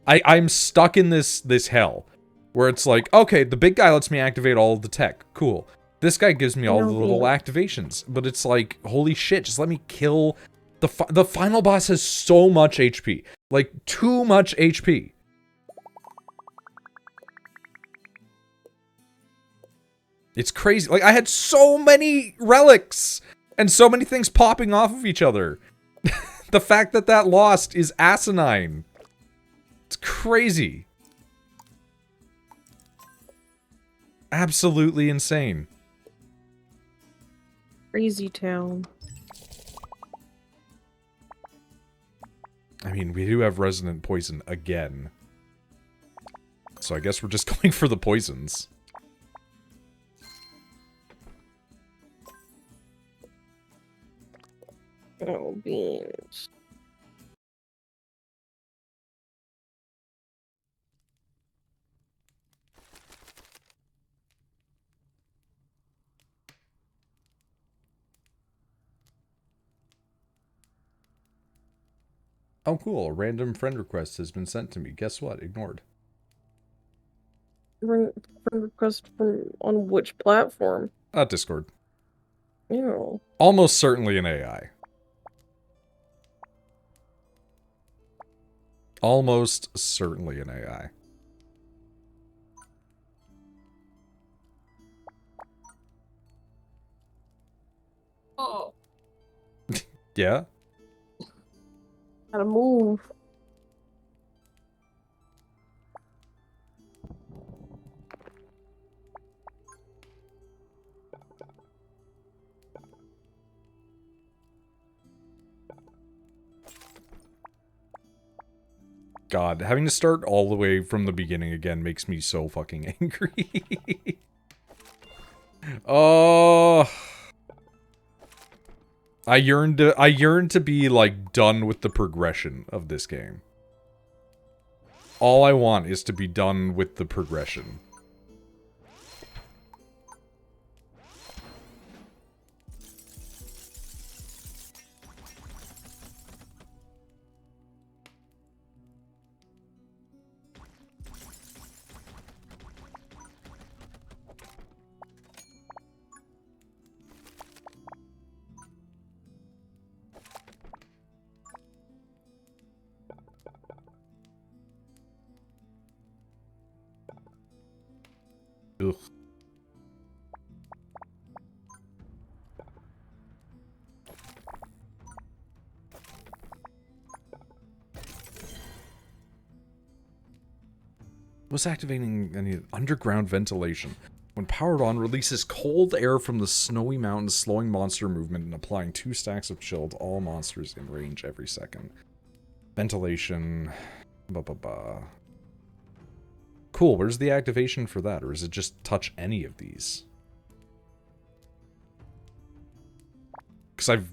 I'm stuck in this hell where it's like, okay, the big guy lets me activate all of the tech. Cool. This guy gives me all the little activations, but it's like, holy shit, just let me kill the final boss has so much HP. Like, too much HP. It's crazy. Like, I had so many relics and so many things popping off of each other. The fact that that lost is asinine. It's crazy. Absolutely insane. Crazy town. I mean, we do have resonant poison again. So I guess we're just going for the poisons. Oh, beans. Oh, cool. A random friend request has been sent to me. Guess what? Ignored. Friend request from on which platform? Discord. Ew. Almost certainly an AI. Almost certainly an AI. Oh. Yeah? Gotta move. God, having to start all the way from the beginning again makes me so fucking angry. Oh... I yearn to be, like, done with the progression of this game. All I want is to be done with the progression. Ugh. Was activating any underground ventilation. When powered on, releases cold air from the snowy mountains, slowing monster movement and applying 2 stacks of chill to all monsters in range every second. Ventilation. Cool, where's the activation for that? Or is it just touch any of these? Because I've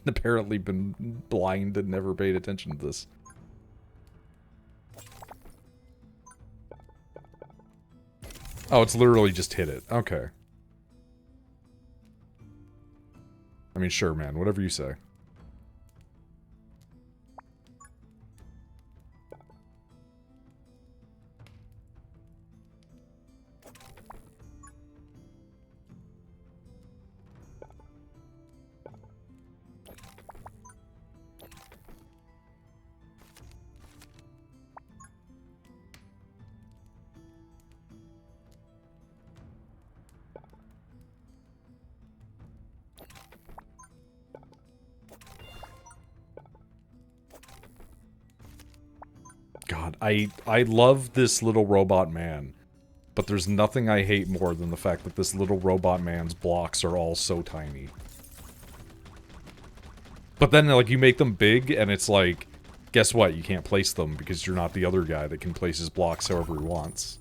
apparently been blind and never paid attention to this. Oh, it's literally just hit it. Okay. I mean, sure, man. Whatever you say. God, I love this little robot man, but there's nothing I hate more than the fact that this little robot man's blocks are all so tiny. But then, like, you make them big, and it's like, guess what? You can't place them because you're not the other guy that can place his blocks however he wants.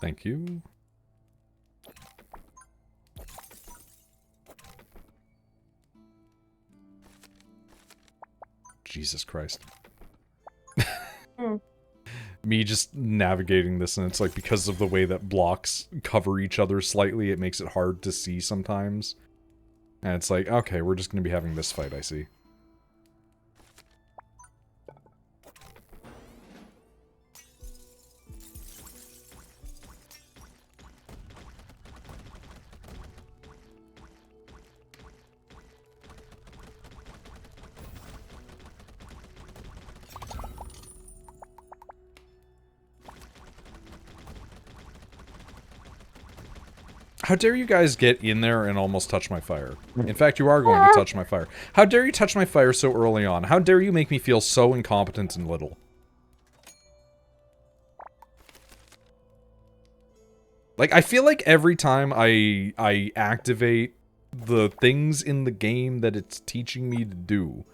Thank you. Jesus Christ. Me just navigating this, and it's like, because of the way that blocks cover each other slightly, it makes it hard to see sometimes. And it's like, okay, we're just going to be having this fight, I see. How dare you guys get in there and almost touch my fire? In fact, you are going to touch my fire. How dare you touch my fire so early on? How dare you make me feel so incompetent and little? Like, I feel like every time I activate the things in the game that it's teaching me to do,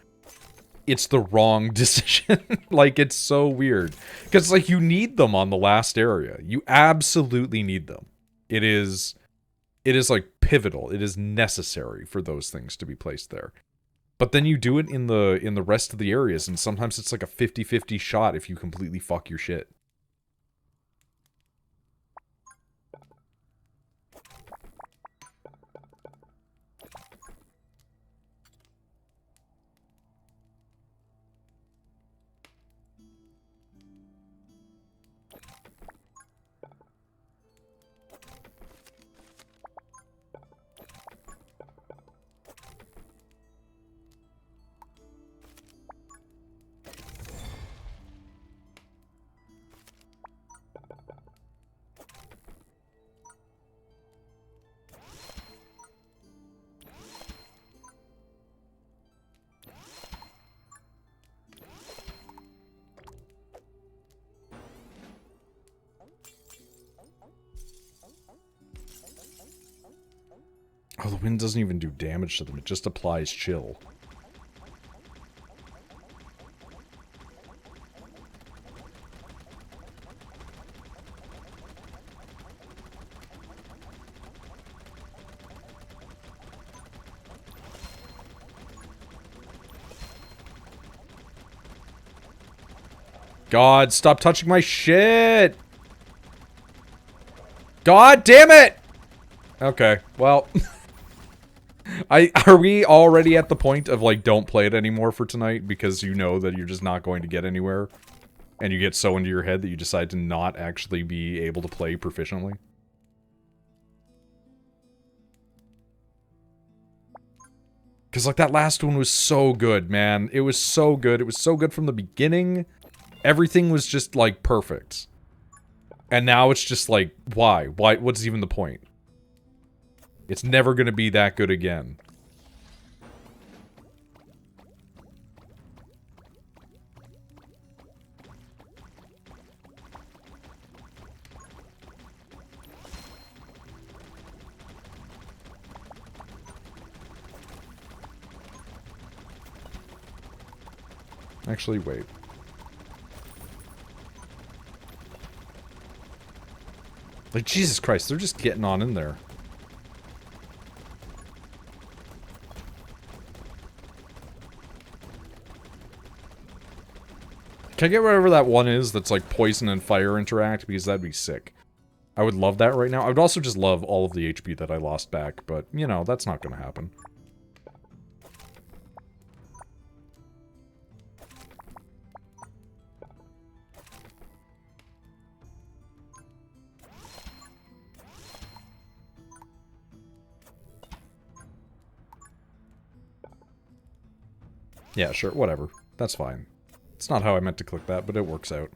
it's the wrong decision. Like, it's so weird. Because, like, you need them on the last area. You absolutely need them. It is like pivotal. It is necessary for those things to be placed there. But then you do it in the rest of the areas, and sometimes it's like a 50-50 shot if you completely fuck your shit. Oh, the wind doesn't even do damage to them. It just applies chill. God, stop touching my shit! God damn it! Okay, well... Are we already at the point of, like, don't play it anymore for tonight because you know that you're just not going to get anywhere? And you get so into your head that you decide to not actually be able to play proficiently? Because, like, that last one was so good, man. It was so good. It was so good from the beginning. Everything was just, like, perfect. And now it's just like, why? Why? What's even the point? It's never gonna be that good again. Actually, wait. Like, Jesus Christ, they're just getting on in there. Can I get whatever that one is that's like poison and fire interact? Because that'd be sick. I would love that right now. I would also just love all of the HP that I lost back, but, you know, that's not gonna happen. Yeah, sure, whatever. That's fine. It's not how I meant to click that, but it works out.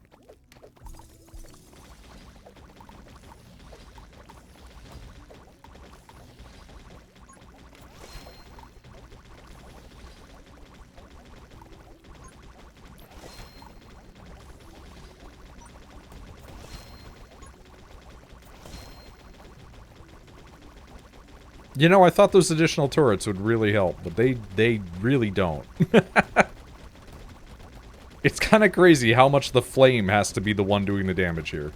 You know, I thought those additional turrets would really help, but they really don't. It's kind of crazy how much the flame has to be the one doing the damage here.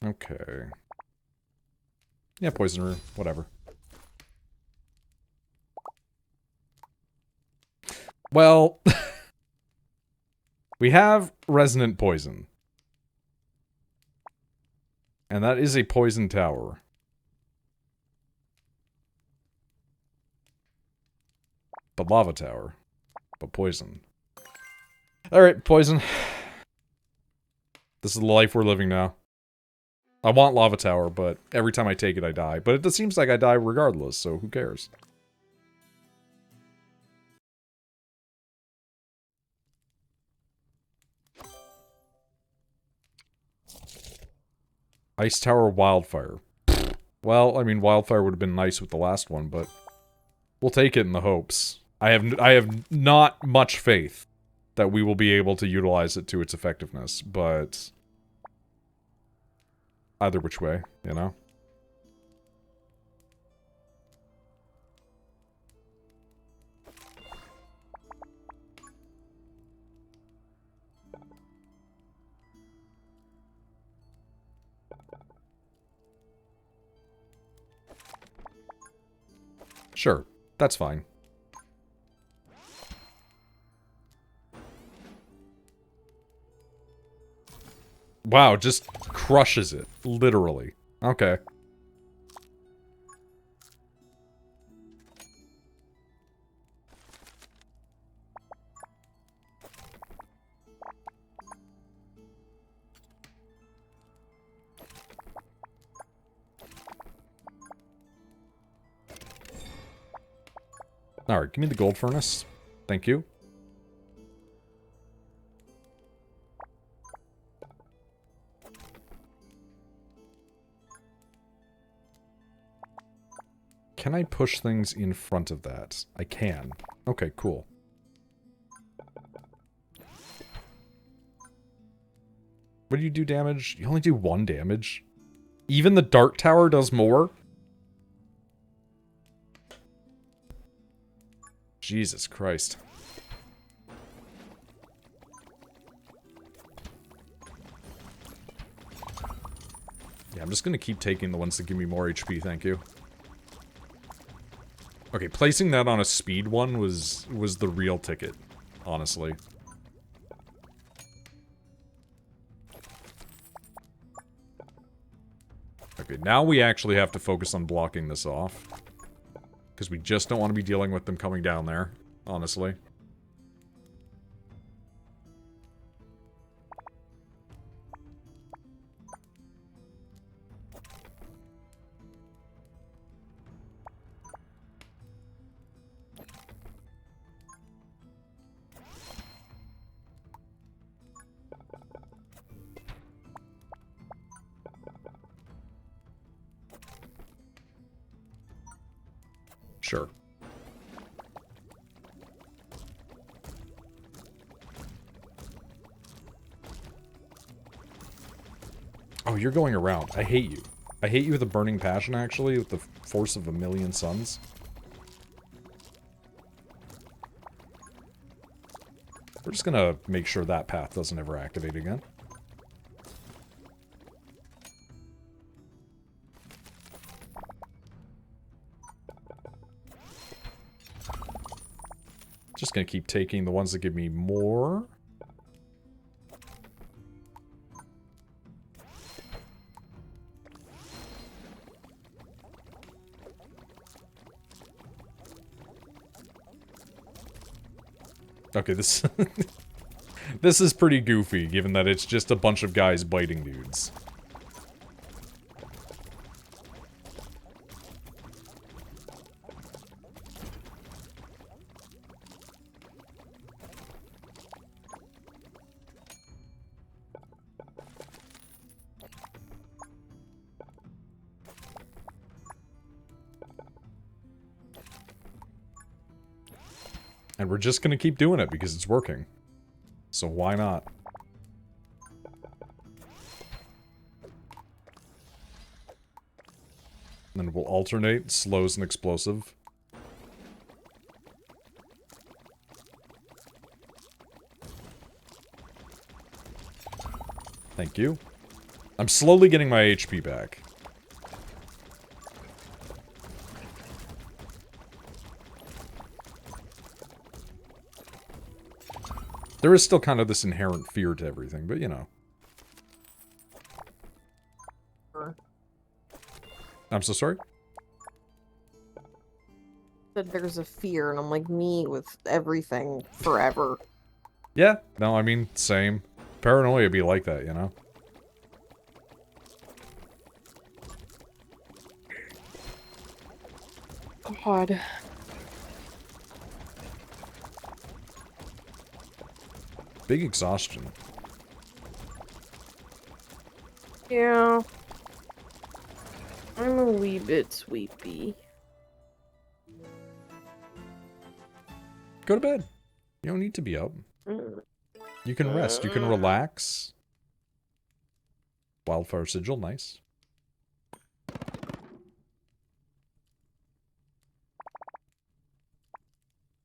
Okay. Yeah, poison room. Whatever. Well, we have resonant poison. And that is a poison tower. But lava tower. But poison. Alright, poison. This is the life we're living now. I want lava tower, but every time I take it, I die. But it seems like I die regardless, so who cares? Ice tower wildfire. Well, I mean, wildfire would have been nice with the last one, but we'll take it in the hopes. I have not much faith that we will be able to utilize it to its effectiveness, but either which way, you know? Sure, that's fine. Wow, just crushes it, literally. Okay. Alright, give me the gold furnace. Thank you. Can I push things in front of that? I can. Okay, cool. What do you do damage? You only do 1 damage? Even the Dark Tower does more? Jesus Christ. Yeah, I'm just gonna keep taking the ones that give me more HP, thank you. Okay, placing that on a speed one was the real ticket, honestly. Okay, now we actually have to focus on blocking this off. Because we just don't want to be dealing with them coming down there, honestly. Sure. Oh, you're going around. I hate you. I hate you with a burning passion, actually, with the force of 1,000,000 suns. We're just gonna make sure that path doesn't ever activate again. Just gonna keep taking the ones that give me more. Okay, this... this is pretty goofy, given that it's just a bunch of guys biting dudes. And we're just gonna keep doing it because it's working. So why not? And then we'll alternate slows and explosive. Thank you. I'm slowly getting my HP back. There is still kind of this inherent fear to everything, but you know. I'm so sorry? That there's a fear, and I'm like me with everything forever. Yeah, no, I mean, same. Paranoia be like that, you know? God. Big exhaustion. Yeah. I'm a wee bit sleepy. Go to bed. You don't need to be up. You can rest. You can relax. Wildfire Sigil, nice.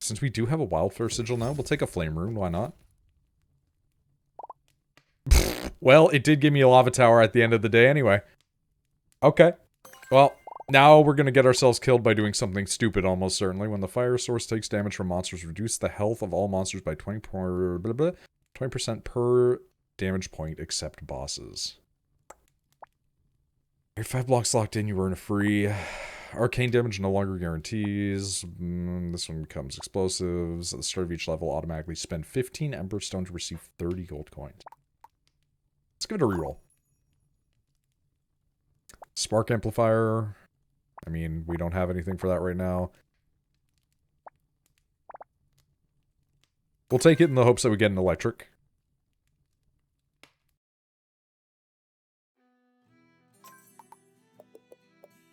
Since we do have a Wildfire Sigil now, we'll take a Flame Rune, why not? Well, it did give me a Lava Tower at the end of the day anyway. Okay. Well, now we're gonna get ourselves killed by doing something stupid almost certainly. When the fire source takes damage from monsters, reduce the health of all monsters by 20% per damage point except bosses. You're 5 blocks locked in, you earn a free. Arcane damage no longer guarantees. This one becomes explosives. At the start of each level, automatically spend 15 Ember Stone to receive 30 gold coins. Let's give it a reroll. Spark Amplifier. I mean, we don't have anything for that right now. We'll take it in the hopes that we get an electric.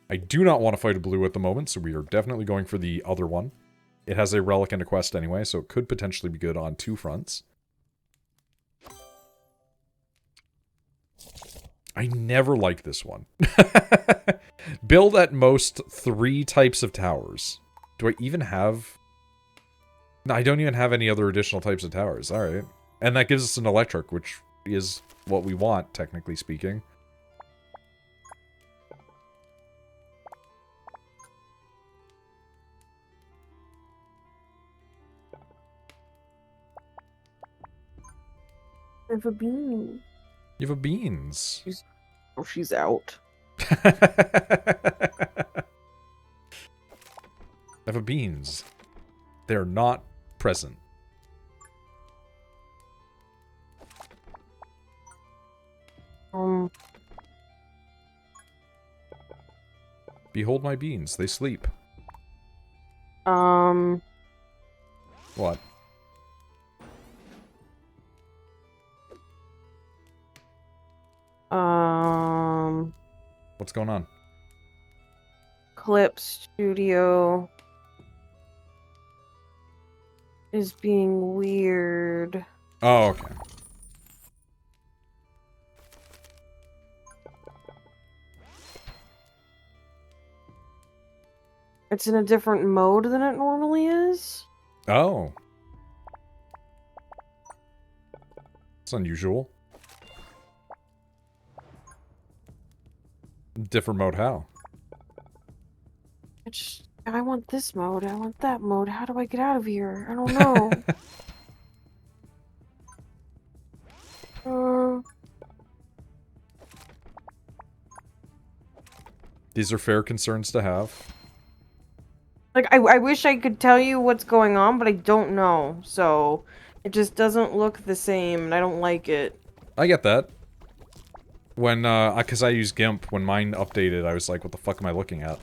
I do not want to fight a blue at the moment, so we are definitely going for the other one. It has a relic and a quest anyway, so it could potentially be good on 2 fronts. I never like this one. Build at most 3 types of towers. Do I even have... No, I don't even have any other additional types of towers. Alright. And that gives us an electric, which is what we want, technically speaking. I have a bean. You have a beans. She's out. I have a beans. They're not present. Behold my beans. They sleep. What? What's going on? Clip Studio is being weird. Oh, okay. It's in a different mode than it normally is. Oh. It's unusual. Different mode how? I want this mode, I want that mode. How do I get out of here? I don't know. These are fair concerns to have. Like, I wish I could tell you what's going on, but I don't know. So, it just doesn't look the same, and I don't like it. I get that. When, because I use GIMP, when mine updated, I was like, what the fuck am I looking at?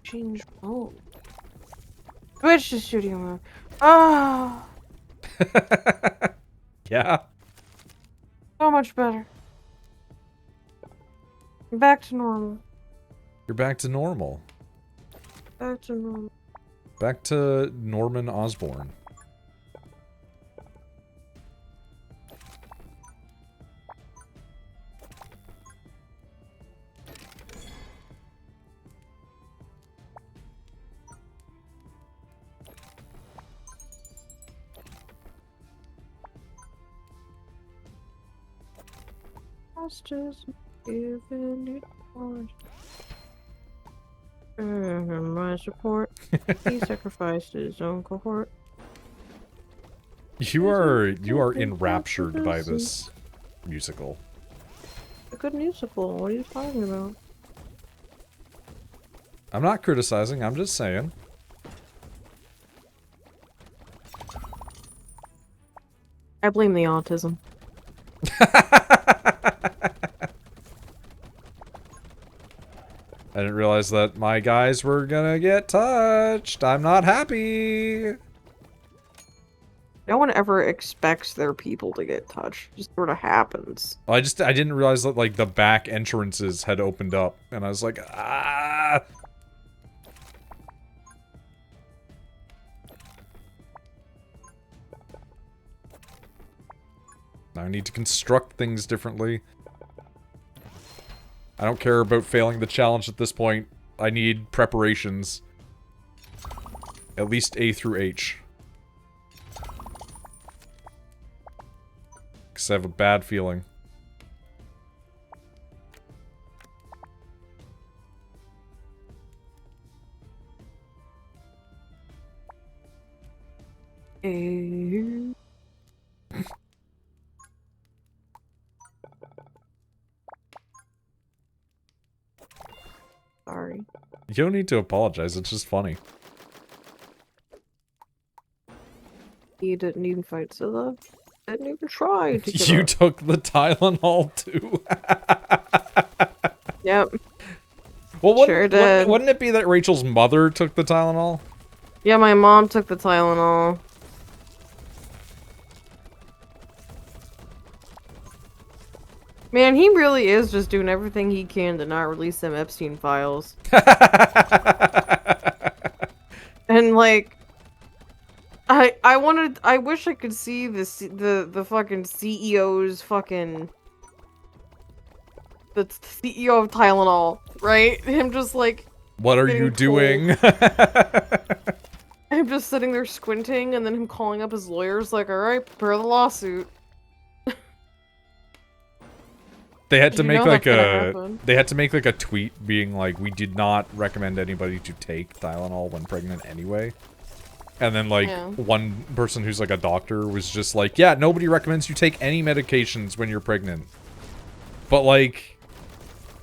Change mode. Switch to studio mode. Oh! Yeah? So much better. Back to normal. You're back to normal. Back to normal. Back to Norman Osborn. justice given it all. My support. He sacrificed his own cohort. You are enraptured by this musical. A good musical. What are you talking about? I'm not criticizing, I'm just saying. I blame the autism. I didn't realize that my guys were gonna get touched. I'm not happy. No one ever expects their people to get touched. It just sort of happens. I didn't realize that, like, the back entrances had opened up, and I was like, ah! Now I need to construct things differently. I don't care about failing the challenge at this point. I need preparations. At least A through H. Because I have a bad feeling. Sorry. You don't need to apologize, it's just funny. You didn't even fight Zilla. Didn't even try to give You up. took the Tylenol too. Yep. Well, Sure did. wouldn't it be that Rachel's mother took the Tylenol? Yeah, my mom took the Tylenol. Man, he really is just doing everything he can to not release them Epstein files. And like, I wish I could see the fucking CEO's fucking the CEO of Tylenol, right? Him just like, What are you doing? him just sitting there squinting, and then him calling up his lawyers like, all right, prepare the lawsuit. They had to make like they had to make like a tweet being like, we did not recommend anybody to take Tylenol when pregnant anyway. And then like one person who's like a doctor was just like, yeah, nobody recommends you take any medications when you're pregnant. But like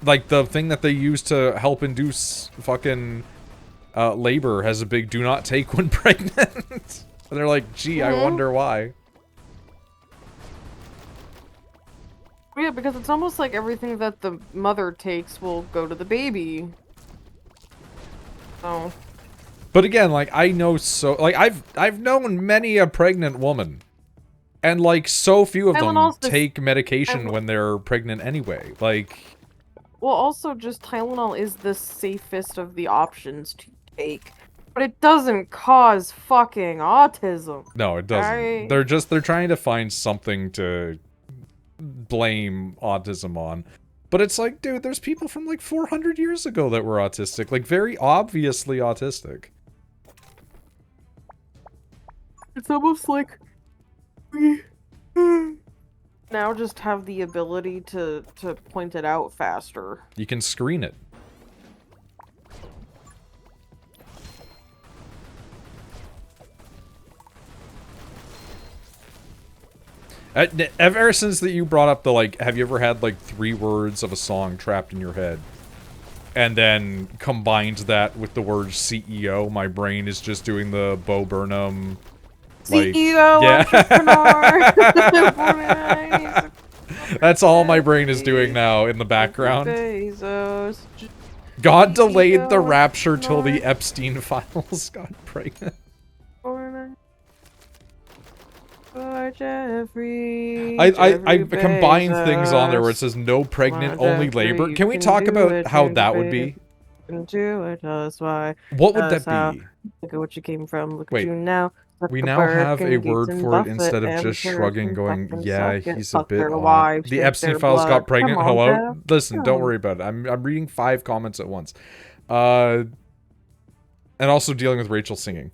the thing that they use to help induce fucking labor has a big do not take when pregnant. And they're like, gee, I wonder why. Yeah, because it's almost like everything that the mother takes will go to the baby. So. But again, like, I know so... Like, I've known many a pregnant woman. And, like, so few of them take medication when they're pregnant anyway. Like... Well, also, just Tylenol is the safest of the options to take. But it doesn't cause fucking autism. No, it doesn't. They're trying to find something to blame autism on. But it's like, dude, there's people from, like, 400 years ago that were autistic. Like, very obviously autistic. It's almost like we now just have the ability to point it out faster. You can screen it. Ever since that you brought up the, like, have you ever had, like, 3 words of a song trapped in your head? And then combined that with the word CEO, my brain is just doing the Bo Burnham... Like, CEO, entrepreneur. That's all my brain is doing now in the background. Bezos, God delayed the rapture till the Epstein files got pregnant. I combined things on there where it says no pregnant, only labor. Can we talk about how that would be? What would that be? Look at what you came from. Look at you now. We now have a word for it instead of just shrugging, going, yeah, he's a bit odd. The Epstein files got pregnant. Hello? Listen, don't worry about it. I'm reading 5 comments at once. And also dealing with Rachel singing.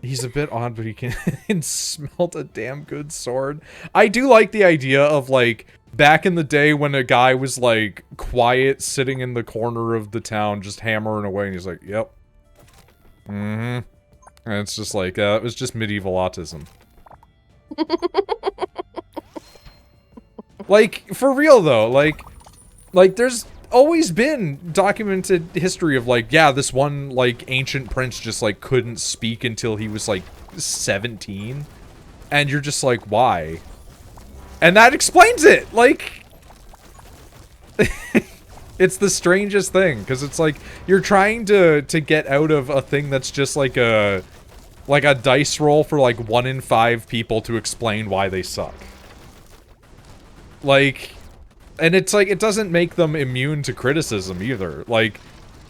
He's a bit odd, but he can smelt a damn good sword. I do like the idea of, like, back in the day when a guy was, like, quiet, sitting in the corner of the town, just hammering away, and he's like, yep. Mm-hmm. And it's just like, it was just medieval autism. Like, for real, though, like, there's always been documented history of, like, yeah, this one, like, ancient prince just, like, couldn't speak until he was, like, 17. And you're just like, why? And that explains it! Like... It's the strangest thing, because it's like, you're trying to get out of a thing that's just like a dice roll for, like, 1 in 5 people to explain why they suck. Like... And it's like, it doesn't make them immune to criticism either. Like,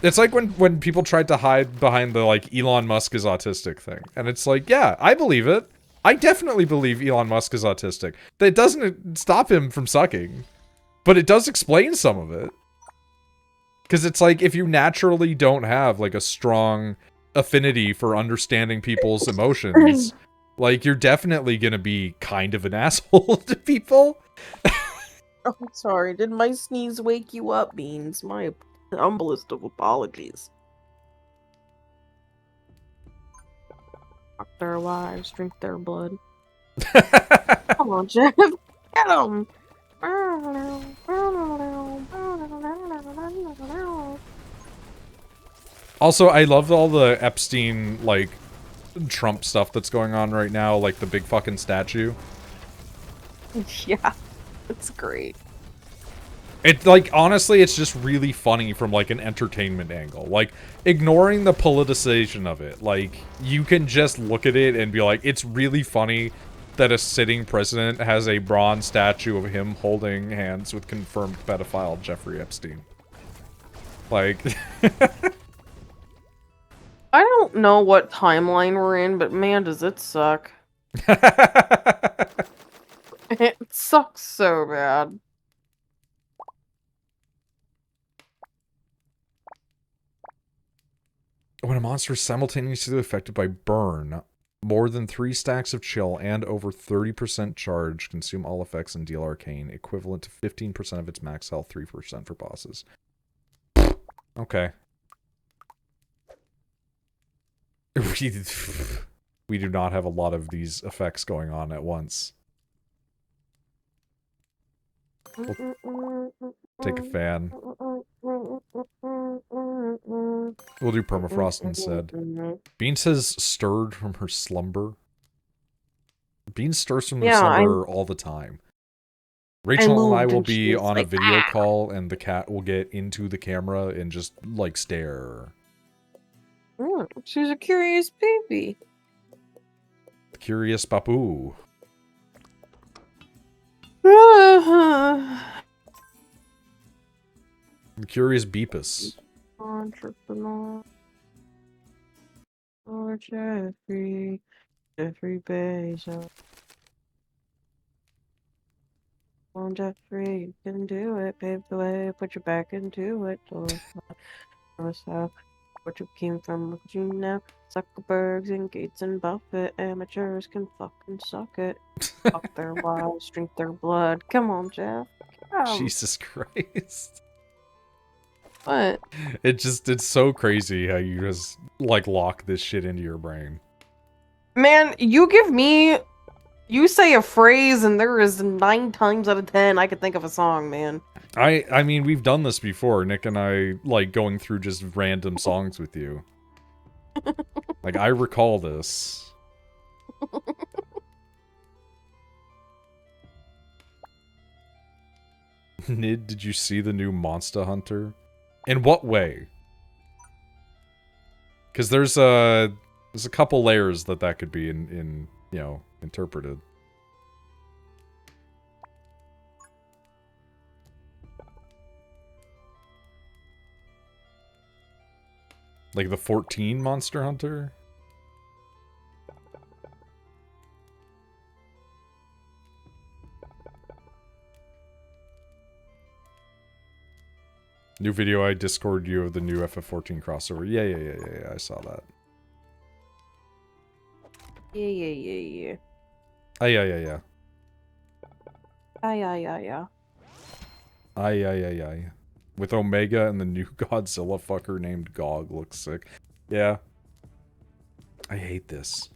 it's like when people tried to hide behind the, like, Elon Musk is autistic thing. And it's like, yeah, I believe it. I definitely believe Elon Musk is autistic. That doesn't stop him from sucking. But it does explain some of it. Because it's like, if you naturally don't have, like, a strong affinity for understanding people's emotions, like, you're definitely gonna be kind of an asshole to people. Oh, sorry. Did my sneeze wake you up, Beans? My humblest of apologies. Fuck their lives, drink their blood. Come on, Jeff. Get him! Also, I love all the Epstein, like, Trump stuff that's going on right now, like the big fucking statue. Yeah, it's great. It, like, honestly, it's just really funny from, like, an entertainment angle. Like, ignoring the politicization of it. Like, you can just look at it and be like, it's really funny that a sitting president has a bronze statue of him holding hands with confirmed pedophile Jeffrey Epstein. Like... I don't know what timeline we're in, but man, does it suck. It sucks so bad. When a monster is simultaneously affected by burn, more than 3 stacks of chill and over 30% charge consume all effects and deal arcane, equivalent to 15% of its max health, 3% for bosses. Okay. We do not have a lot of these effects going on at once. We'll take a fan. We'll do permafrost instead. Bean says stirred from her slumber. Bean stirs from her slumber all the time. Rachel and I will be on a video call, and the cat will get into the camera and just, like, stare. She's a curious baby. Curious Papu. Curious Beepus. Entrepreneur. Or Jeffrey Bezos. Come on, Jeffrey, you can do it. Pave the way, put your back into it. What you came from, look at you now. Zuckerbergs and Gates and Buffett. Amateurs can fucking suck it. Fuck their lives, drink their blood. Come on, Jeff. Jesus Christ. What? It's so crazy how you just, like, lock this shit into your brain. Man, you say a phrase and there is 9 times out of 10 I could think of a song, man. I mean, we've done this before, Nick and I, like, going through just random songs with you. Like, I recall this. Nid, did you see the new Monster Hunter? In what way? Because there's a couple layers that could be in you know, interpreted. Like the 14 Monster Hunter? New video I Discord you of the new FF14 crossover. Yeah, I saw that. Yeah. Yeah. Yeah. Ay. With Omega and the new Godzilla fucker named Gog looks sick. Yeah. I hate this.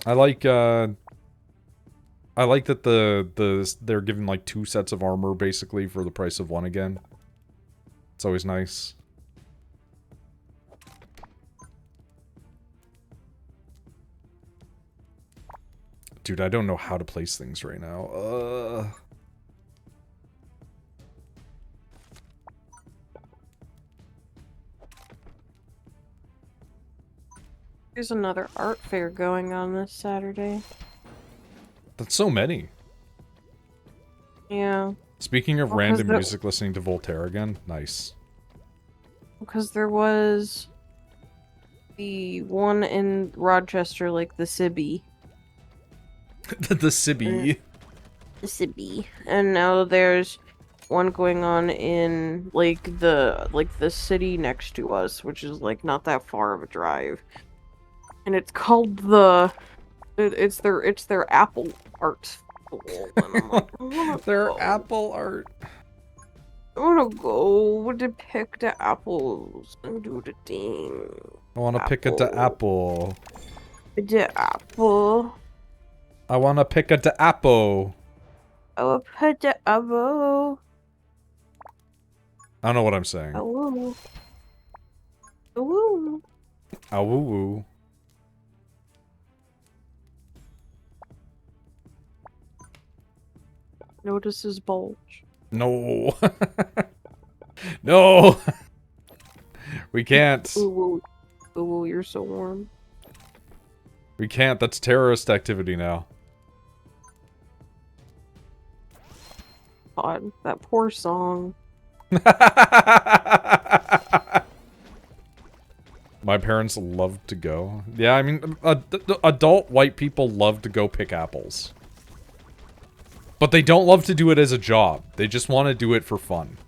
I like that they're giving like 2 sets of armor basically for the price of 1 again. It's always nice. Dude, I don't know how to place things right now. There's another art fair going on this Saturday. That's so many. Yeah. Speaking of random music, listening to Voltaire again. Nice. Because there was the one in Rochester, like the Sibby. The Sibby. The Sibby. And now there's one going on in like the city next to us, which is like not that far of a drive. And it's called it's their Apple art. Their Apple art. I wanna go to pick the apples and do the thing. I wanna pick at the apple. The apple. I wanna pick at the apple. I will put the apple. I don't know what I'm saying. Awoo. Awoo. Awoo. Notice his bulge. No. No. We can't. Ooh, you're so warm. We can't. That's terrorist activity now. God, that poor song. My parents love to go. Yeah, I mean, adult white people love to go pick apples. But they don't love to do it as a job. They just want to do it for fun.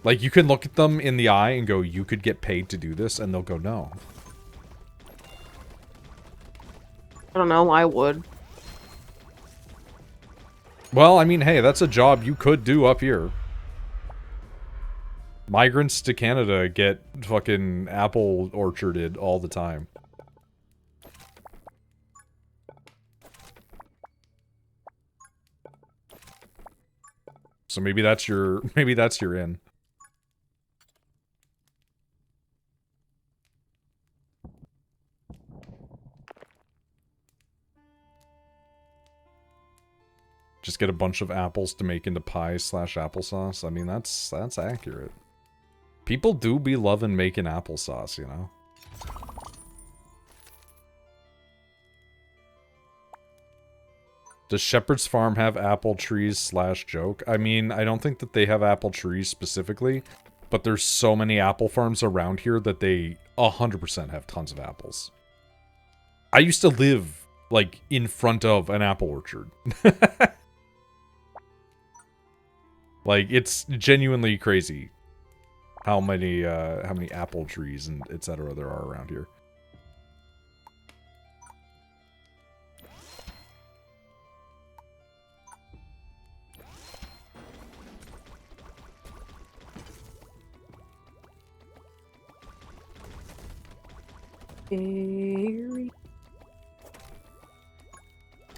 Like, you can look at them in the eye and go, you could get paid to do this, and they'll go, no. I don't know, I would. Well, I mean, hey, that's a job you could do up here. Migrants to Canada get fucking apple orcharded all the time. So maybe that's your in. Just get a bunch of apples to make into pie / applesauce. I mean, that's accurate. People do be loving making applesauce, you know? Does Shepherd's Farm have apple trees / joke? I mean, I don't think that they have apple trees specifically, but there's so many apple farms around here that they 100% have tons of apples. I used to live, like, in front of an apple orchard. Like, it's genuinely crazy how many apple trees and etc. there are around here.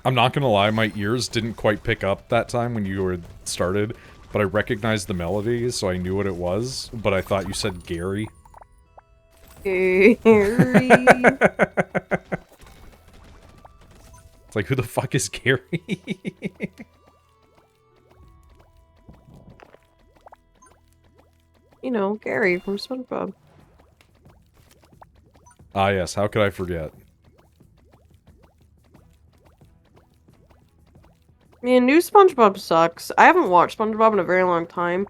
I'm not gonna lie, my ears didn't quite pick up that time when you were started, but I recognized the melody, so I knew what it was, but I thought you said Gary. Gary. It's like, who the fuck is Gary? You know, Gary from SpongeBob. Ah yes, how could I forget? Man, new SpongeBob sucks. I haven't watched SpongeBob in a very long time,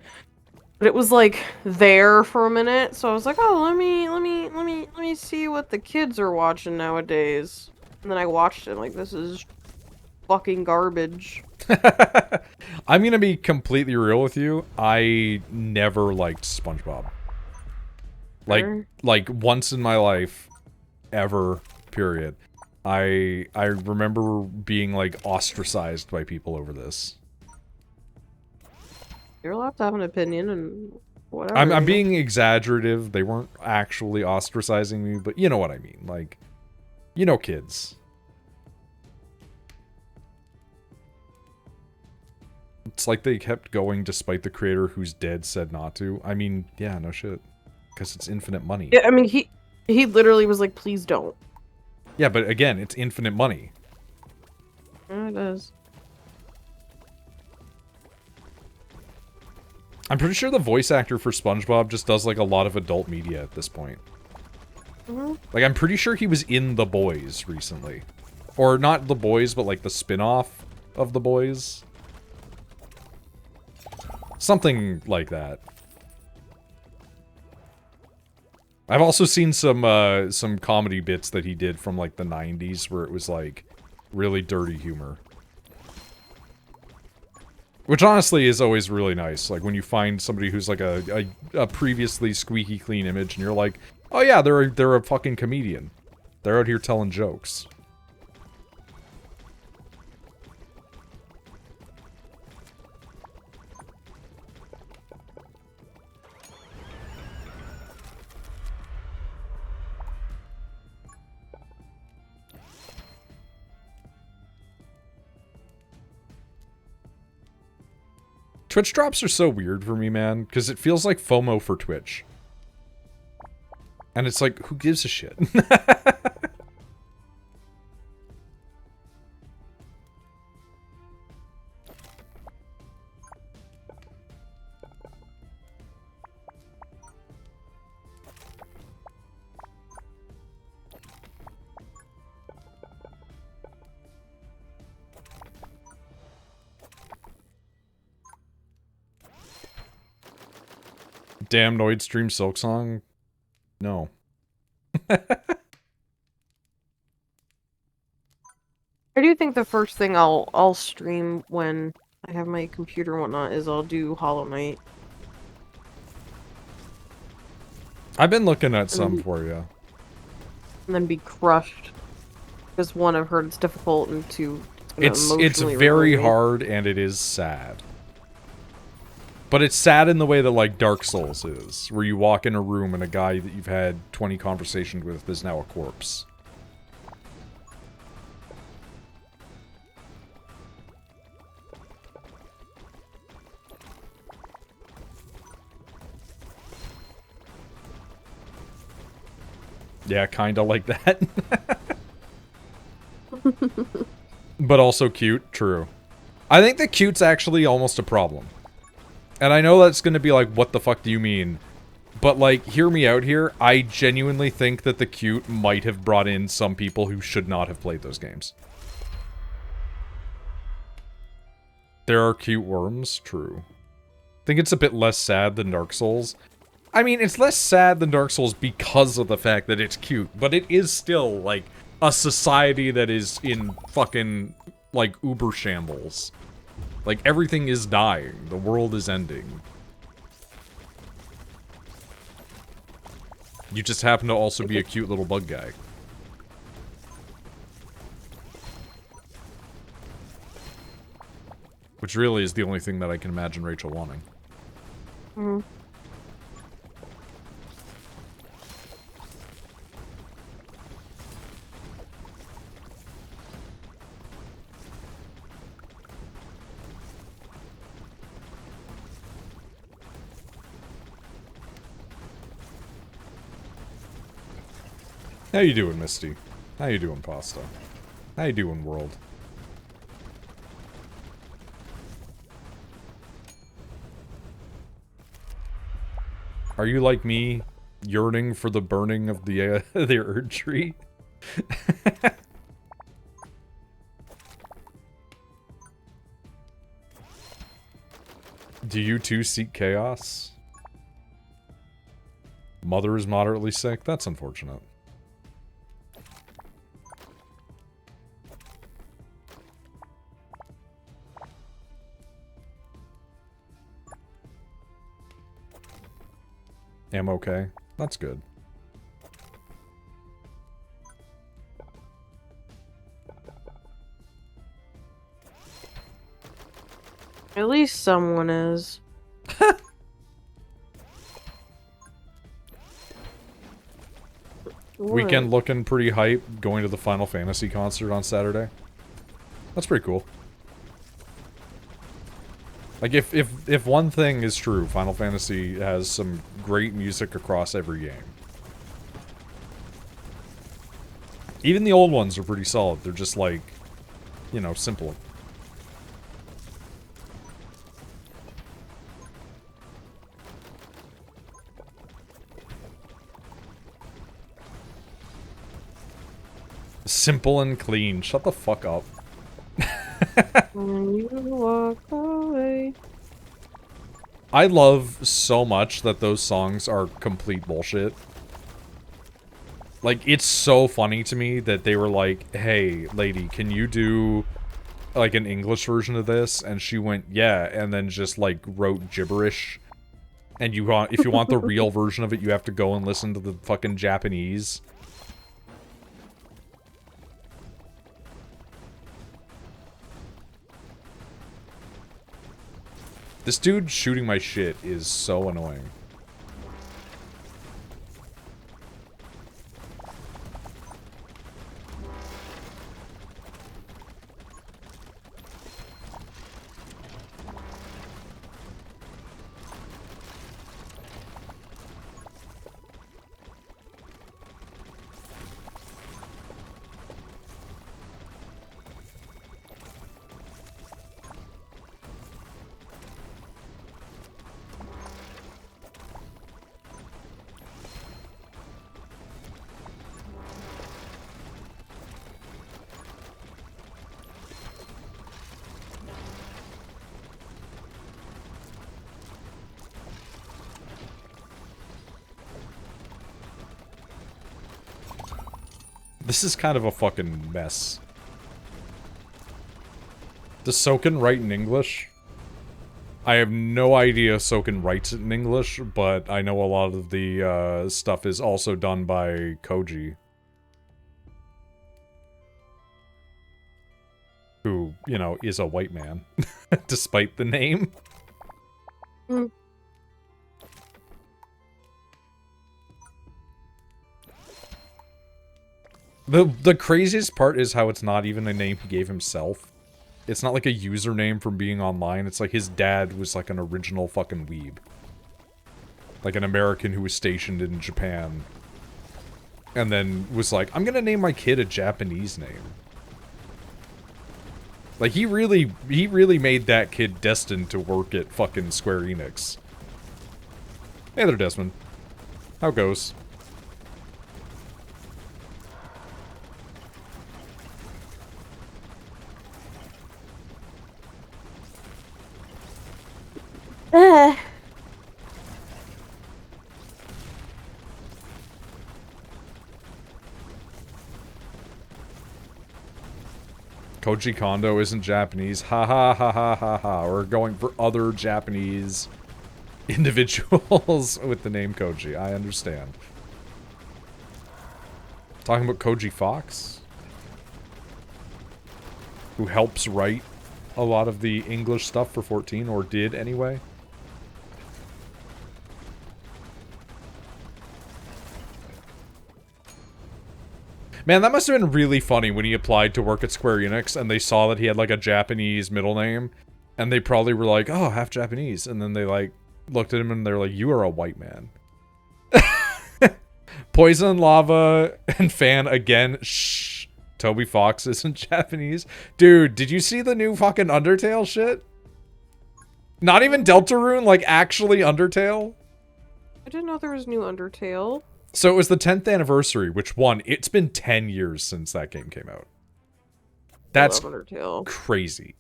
but it was like there for a minute, so I was like, oh, let me see what the kids are watching nowadays. And then I watched it, like, this is fucking garbage. I'm gonna be completely real with you. I never liked SpongeBob. Like once in my life, ever, period. I remember being, like, ostracized by people over this. You're allowed to have an opinion and whatever. I'm being exaggerative. They weren't actually ostracizing me, but you know what I mean. Like, you know kids. It's like they kept going despite the creator who's dead said not to. I mean, yeah, no shit. Because it's infinite money. Yeah, I mean, he literally was like, please don't. Yeah, but again, it's infinite money. Yeah, it is. I'm pretty sure the voice actor for SpongeBob just does, like, a lot of adult media at this point. Like, I'm pretty sure he was in The Boys recently. Or not The Boys, but, like, the spin-off of The Boys. Something like that. I've also seen some comedy bits that he did from, like, the 90s where it was, like, really dirty humor. Which honestly is always really nice, like when you find somebody who's like a previously squeaky clean image and you're like, oh yeah, they're a fucking comedian. They're out here telling jokes. Twitch drops are so weird for me, man, because it feels like FOMO for Twitch. And it's like, who gives a shit? Damn, Noid stream Silksong? No. I do think the first thing I'll stream when I have my computer and whatnot is I'll do Hollow Knight. I've been looking at some for you. And then be crushed. Because one, I've heard it's difficult, and two, it's very hard and it is sad. But it's sad in the way that, like, Dark Souls is, where you walk in a room and a guy that you've had 20 conversations with is now a corpse. Yeah, kinda like that. But also cute, true. I think the cute's actually almost a problem. And I know that's gonna be like, what the fuck do you mean? But, like, hear me out here. I genuinely think that the cute might have brought in some people who should not have played those games. There are cute worms, true. I think it's a bit less sad than Dark Souls. I mean, it's less sad than Dark Souls because of the fact that it's cute, but it is still, like, a society that is in fucking, like, uber shambles. Like, everything is dying. The world is ending. You just happen to also be a cute little bug guy. Which really is the only thing that I can imagine Rachel wanting. Mm-hmm. How you doing, Misty? How you doing, Pasta? How you doing, world? Are you like me, yearning for the burning of the the Erd tree? Do you too seek chaos? Mother is moderately sick? That's unfortunate. Am okay. That's good. At least someone is. Weekend looking pretty hype, going to the Final Fantasy concert on Saturday. That's pretty cool. Like, if one thing is true, Final Fantasy has some great music across every game. Even the old ones are pretty solid. They're just like, you know, simple. Simple and clean. Shut the fuck up. When you walk away. I love so much that those songs are complete bullshit. Like, it's so funny to me that they were like, hey, lady, can you do, like, an English version of this? And she went, yeah, and then just, like, wrote gibberish. And you want, if you want the real version of it, you have to go and listen to the fucking Japanese. This dude shooting my shit is so annoying. This is kind of a fucking mess. Does Soken write in English? I have no idea Soken writes it in English, but I know a lot of the stuff is also done by Koji. Who, you know, is a white man, despite the name. Mm. The craziest part is how it's not even a name he gave himself. It's not like a username from being online. It's like his dad was like an original fucking weeb. Like an American who was stationed in Japan. And then was like, I'm gonna name my kid a Japanese name. Like, he really made that kid destined to work at fucking Square Enix. Hey there, Desmond. How goes? Koji Kondo isn't Japanese. Ha ha ha ha ha ha. We're going for other Japanese individuals with the name Koji. I understand. Talking about Koji Fox? Who helps write a lot of the English stuff for 14, or did anyway. Man, that must have been really funny when he applied to work at Square Enix and they saw that he had like a Japanese middle name. And they probably were like, oh, half Japanese. And then they like looked at him and they're like, you are a white man. Poison, Lava, and Fan again. Shh. Toby Fox isn't Japanese. Dude, did you see the new fucking Undertale shit? Not even Deltarune, like actually Undertale? I didn't know there was new Undertale. So it was the 10th anniversary, which one, it's been 10 years since that game came out. That's crazy.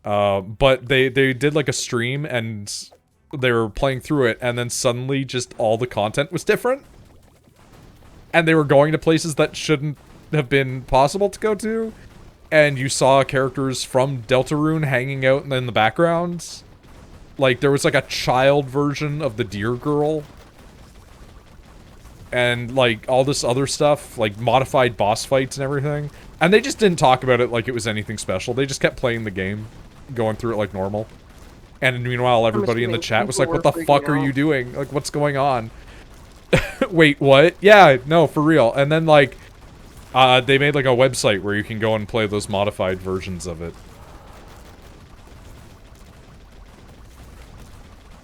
But they did like a stream and they were playing through it and then suddenly just all the content was different. And they were going to places that shouldn't have been possible to go to. And you saw characters from Deltarune hanging out in the background. Like there was like a child version of the Deer Girl. and like all this other stuff, like modified boss fights and everything. And they just didn't talk about it like it was anything special. They just kept playing the game, going through it like normal. And meanwhile, everybody in the chat was like, what the fuck are you doing? Like, what's going on? Wait, what? Yeah, no, for real. And then, like, they made, like, a website where you can go and play those modified versions of it.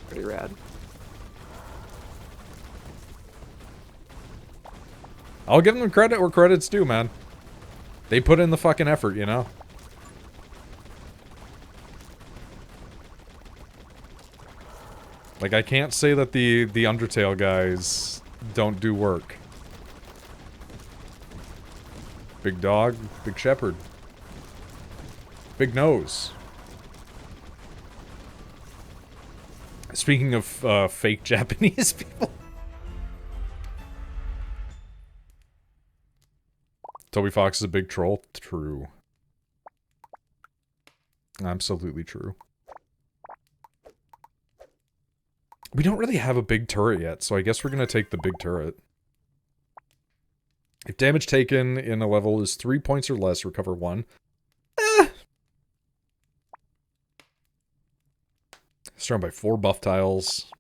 Pretty rad. I'll give them credit where credit's due, man. They put in the fucking effort, you know? Like, I can't say that the Undertale guys don't do work. Big dog, big shepherd. Big nose. Speaking of fake Japanese people. Toby Fox is a big troll? True. Absolutely true. We don't really have a big turret yet, so I guess we're gonna take the big turret. If damage taken in a level is 3 points or less, recover 1. Surrounded by 4 buff tiles.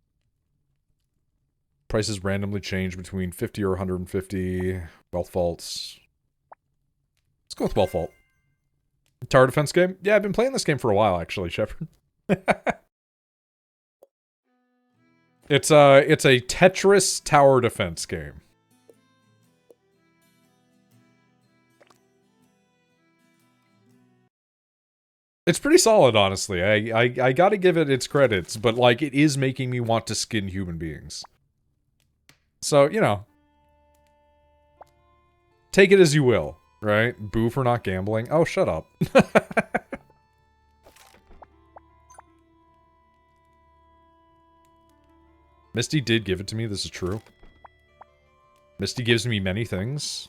Prices randomly change between 50 or 150. Wealth vaults. Let's go with Wealth Vault. Tower defense game? Yeah, I've been playing this game for a while, actually, Shepard. It's a Tetris tower defense game. It's pretty solid, honestly. I gotta give it its credits, but, like, it is making me want to skin human beings. So, you know. Take it as you will, right? Boo for not gambling. Oh, shut up. Misty did give it to me, this is true. Misty gives me many things.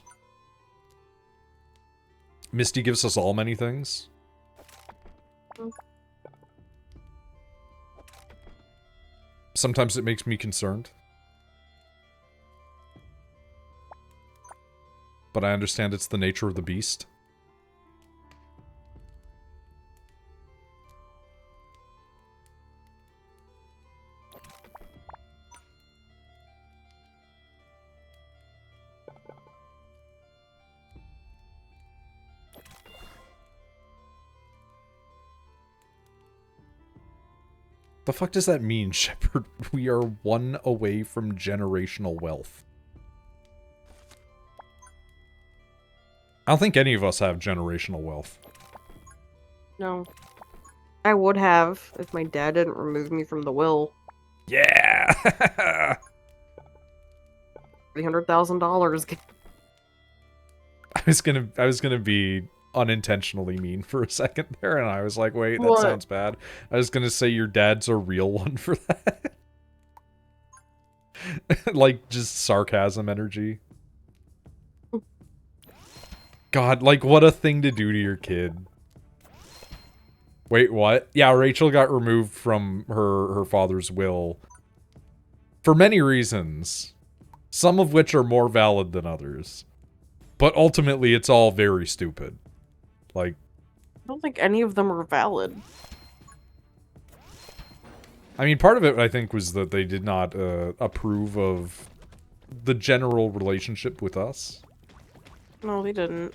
Misty gives us all many things. Sometimes it makes me concerned. But I understand it's the nature of the beast. The fuck does that mean, Shepard? We are 1 away from generational wealth. I don't think any of us have generational wealth. No. I would have if my dad didn't remove me from the will. Yeah! $300,000. I was gonna be unintentionally mean for a second there, and I was like, wait, that What? sounds bad. I was gonna say your dad's a real one for that. Like, just sarcasm energy. God, like, what a thing to do to your kid. Wait, what? Yeah, Rachel got removed from her father's will for many reasons, some of which are more valid than others. But ultimately, it's all very stupid. Like, I don't think any of them are valid. I mean, part of it, I think, was that they did not approve of the general relationship with us. No, they didn't.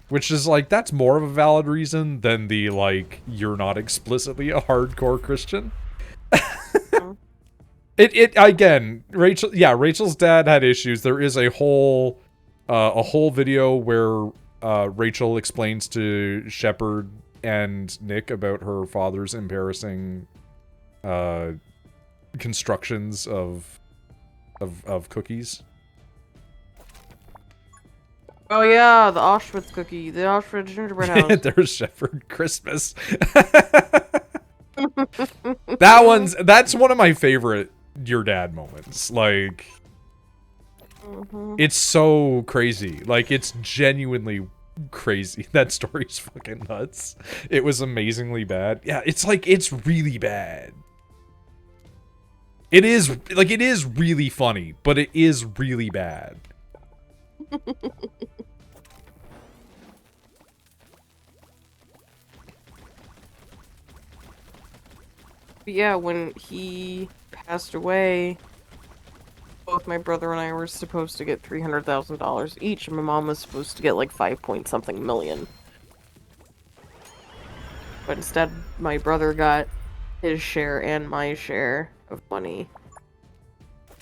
Which is, like, that's more of a valid reason than the, like, you're not explicitly a hardcore Christian. Again, Rachel's dad had issues. There is a whole video where Rachel explains to Shepard and Nick about her father's embarrassing constructions of cookies. Oh yeah, the Auschwitz cookie, the Auschwitz gingerbread house. There's Shepard Christmas. That's one of my favorite your dad moments. Like, it's so crazy. Like, it's genuinely crazy. That story's fucking nuts. It was amazingly bad. Yeah, it's like, it's really bad. It is, like, it is really funny, but it is really bad. But yeah, when he passed away, both my brother and I were supposed to get $300,000 each, and my mom was supposed to get like 5 point something million. But instead, my brother got his share and my share of money.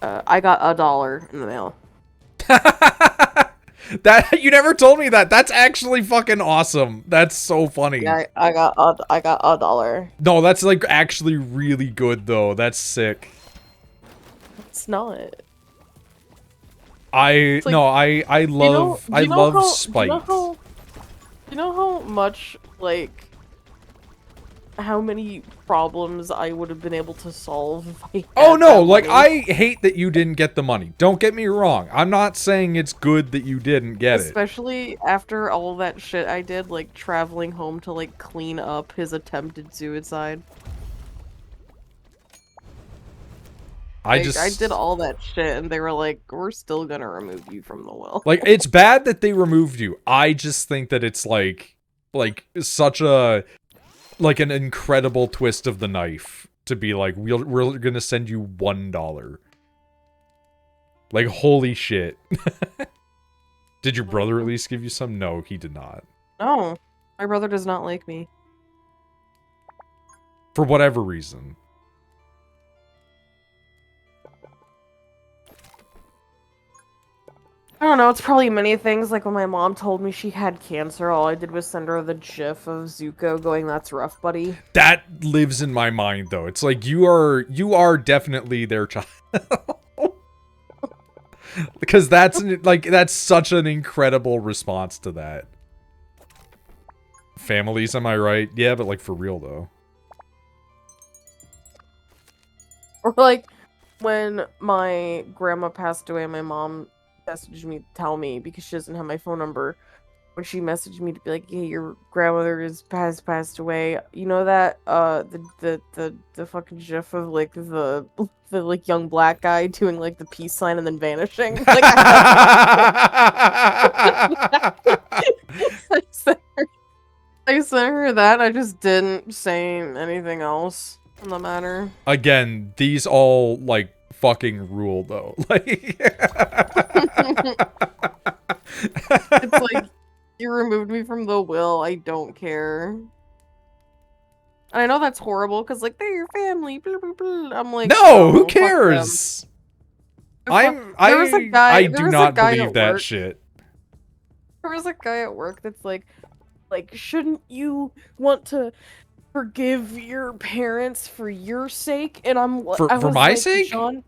I got $1 in the mail. That you never told me that. That's actually fucking awesome. That's so funny. Yeah, I got $1. No, that's like actually really good though. That's sick. It's not. I love spite. You know how much, like, how many problems I would have been able to solve if I had Oh no, that like, money? I hate that you didn't get the money. Don't get me wrong. I'm not saying it's good that you didn't get it. Especially after all that shit I did, like, traveling home to, like, clean up his attempted suicide. I did all that shit, and they were like, we're still gonna remove you from the will. Like, it's bad that they removed you. I just think that it's, like such a, like, an incredible twist of the knife to be like, we're gonna send you $1. Like, holy shit. Did your brother at least give you some? No, he did not. No, my brother does not like me. For whatever reason. I don't know, it's probably many things. Like when my mom told me she had cancer, all I did was send her the gif of Zuko going, "That's rough, buddy." That lives in my mind, though. It's like, you are definitely their child. Because that's, like, that's such an incredible response to that. Families, am I right? Yeah, but, like, for real, though. Or like when my grandma passed away, my mom messaged me to tell me, because she doesn't have my phone number, when she messaged me to be like, "Hey, your grandmother has passed away. You know that the fucking gif of like the like young black guy doing like the peace sign and then vanishing?" Like, I sent her that. I just didn't say anything else on the matter. Again, these all, like, fucking rule, though. Like, it's like, you removed me from the will. I don't care. And I know that's horrible because, like, they're your family. Blah, blah, blah. I'm like, no, who fuck them. cares? I do not believe that shit. There was a guy at work that's like, shouldn't you want to forgive your parents for your sake? And for my sake? John,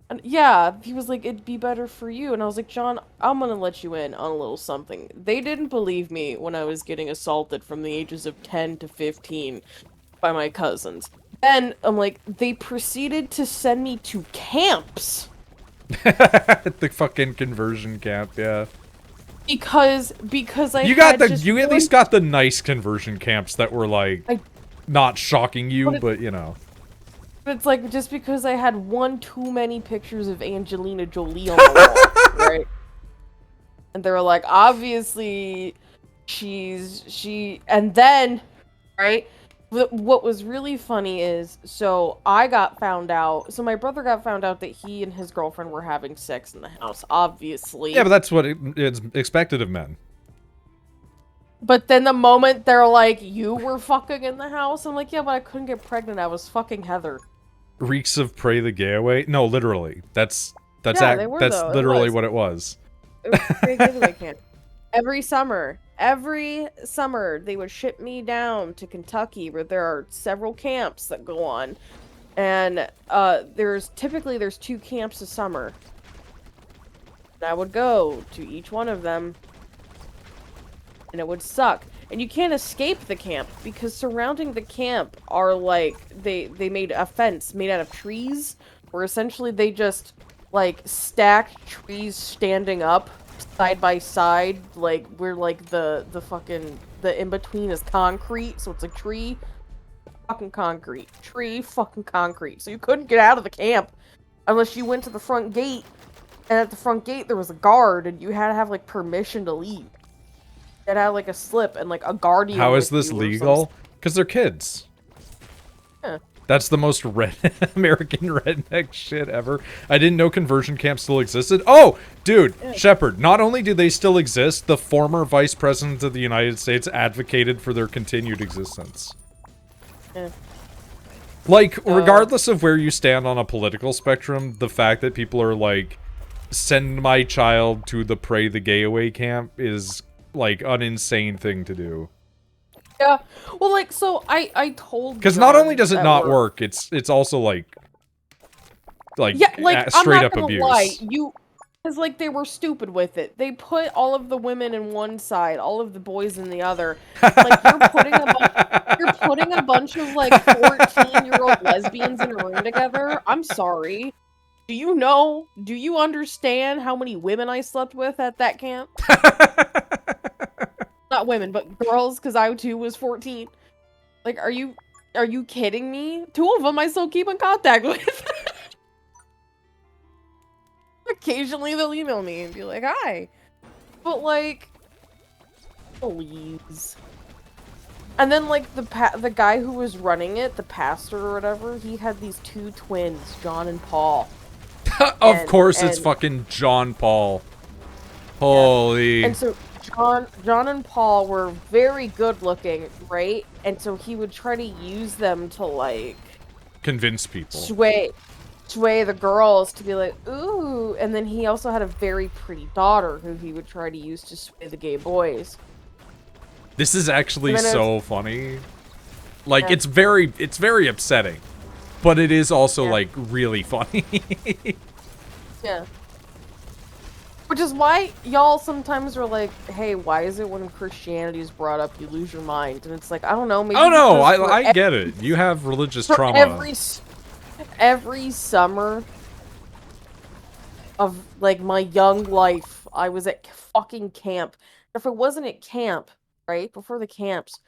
and yeah, he was like, it'd be better for you. And I was like, John, I'm gonna let you in on a little something. They didn't believe me when I was getting assaulted from the ages of 10 to 15 by my cousins. Then, I'm like, they proceeded to send me to camps. The fucking conversion camp, yeah. Because you at least got the nice conversion camps that were, like, not shocking you, but you know. But it's like, just because I had one too many pictures of Angelina Jolie on the wall, right? And they were like, obviously, and then, right? What was really funny is, so I got found out, so my brother got found out that he and his girlfriend were having sex in the house, obviously. Yeah, but that's what is expected of men. But then the moment they're like, you were fucking in the house, I'm like, yeah, but I couldn't get pregnant, I was fucking Heather. Reeks of Prey the Gay Away? No, literally. That's literally what it was. It was pretty good camp. Every summer, they would ship me down to Kentucky, where there are several camps that go on. And there's 2 camps a summer. And I would go to each one of them. And it would suck. And you can't escape the camp, because surrounding the camp are, like, they made a fence made out of trees, where essentially they just, like, stacked trees standing up side by side, like, where, like, the in-between is concrete, so it's a tree. fucking concrete. Tree fucking concrete. So you couldn't get out of the camp unless you went to the front gate. And at the front gate there was a guard, and you had to have like permission to leave. It had like a slip and like a guardian. How is this legal? Because they're kids. Yeah. That's the most American redneck shit ever. I didn't know conversion camps still existed. Oh, dude, yeah. Shepard, not only do they still exist, the former Vice President of the United States advocated for their continued existence. Yeah. Like, regardless of where you stand on a political spectrum, the fact that people are like, send my child to the Pray the Gay Away camp is, like, an insane thing to do. Yeah, well, like, so I told because not only does it not work, it's also like yeah, like straight I'm not up gonna abuse. Lie. Because like they were stupid with it. They put all of the women in one side, all of the boys in the other. Like you're putting a bunch of like 14-year-old lesbians in a room together. I'm sorry. Do you understand how many women I slept with at that camp? Not women, but girls, because I too was 14. Like, are you kidding me? 2 of them I still keep in contact with. Occasionally they'll email me and be like, hi. But like, please. And then like the guy who was running it, the pastor or whatever, he had these 2 twins, John and Paul. Of course it's fucking John Paul. Holy. Yeah. And so John and Paul were very good looking, right? And so he would try to use them to like convince people. Sway the girls to be like, ooh. And then he also had a very pretty daughter who he would try to use to sway the gay boys. This is actually so funny. Like, it's very upsetting. But it is also, like, really funny. Yeah. Which is why y'all sometimes are like, hey, why is it when Christianity is brought up you lose your mind? And it's like, I don't know, maybe... Oh no, I get it. You have religious trauma. Every summer of, like, my young life, I was at fucking camp. If it wasn't at camp, right, before the camps,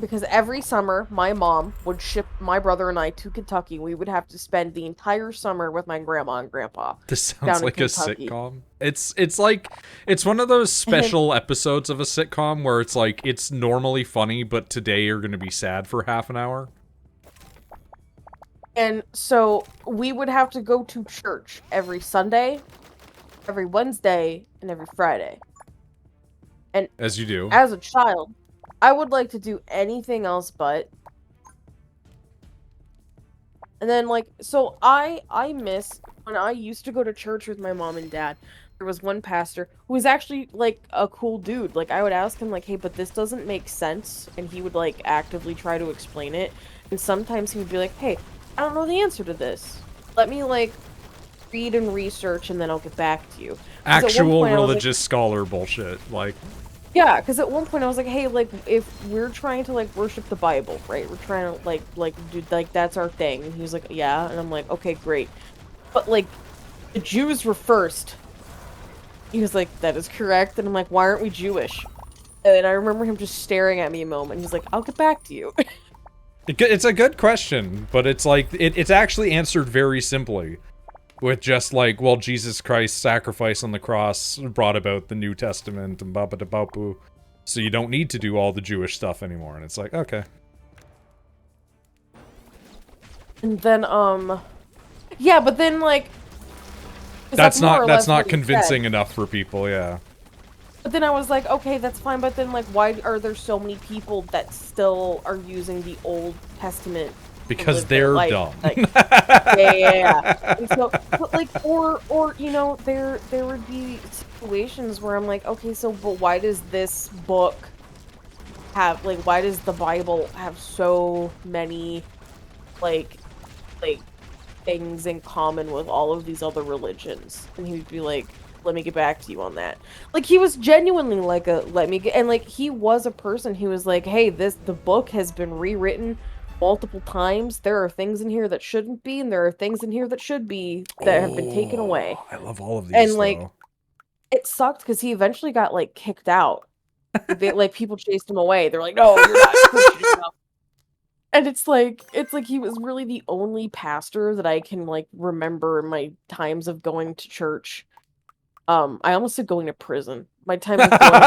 because every summer, my mom would ship my brother and I to Kentucky. We would have to spend the entire summer with my grandma and grandpa. This sounds like a sitcom. It's like, it's one of those special episodes of a sitcom where it's like, it's normally funny, but today you're going to be sad for half an hour. And so we would have to go to church every Sunday, every Wednesday, and every Friday. And as you do. As a child, I would like to do anything else but. And then, like, so I miss when I used to go to church with my mom and dad. There was one pastor who was actually, like, a cool dude. Like, I would ask him, like, hey, but this doesn't make sense. And he would, like, actively try to explain it. And sometimes he would be like, hey, I don't know the answer to this. Let me, like, read and research, and then I'll get back to you. Actual religious scholar bullshit, like... Yeah, because at one point I was like, hey, like, if we're trying to, like, worship the Bible, right? We're trying to, like, do, like, that's our thing. And he was like, yeah. And I'm like, okay, great. But, like, the Jews were first. He was like, that is correct. And I'm like, why aren't we Jewish? And I remember him just staring at me a moment. He's like, I'll get back to you. It's a good question, but it's like, it's actually answered very simply. With just like, well, Jesus Christ's sacrifice on the cross brought about the New Testament and ba-ba-da-ba-boo. So you don't need to do all the Jewish stuff anymore. And it's like, okay. And then, yeah, but then, like... That's not convincing enough for people, yeah. But then I was like, okay, that's fine, but then, like, why are there so many people that still are using the Old Testament? Because they're dumb. Like, yeah. And so, but like, or you know, there would be situations where I'm like, okay, so, but why does this book have, like, why does the Bible have so many, like things in common with all of these other religions? And he would be like, let me get back to you on that. Like, he was genuinely like and like, he was a person who was like, hey, the book has been rewritten multiple times. There are things in here that shouldn't be, and there are things in here that should be that have been taken away. I love all of these. And like, it sucked because he eventually got like kicked out. Like, people chased him away. They're like, no, you're not Christian enough. And it's like he was really the only pastor that I can like remember in my times of going to church. I almost said going to prison. My time of going to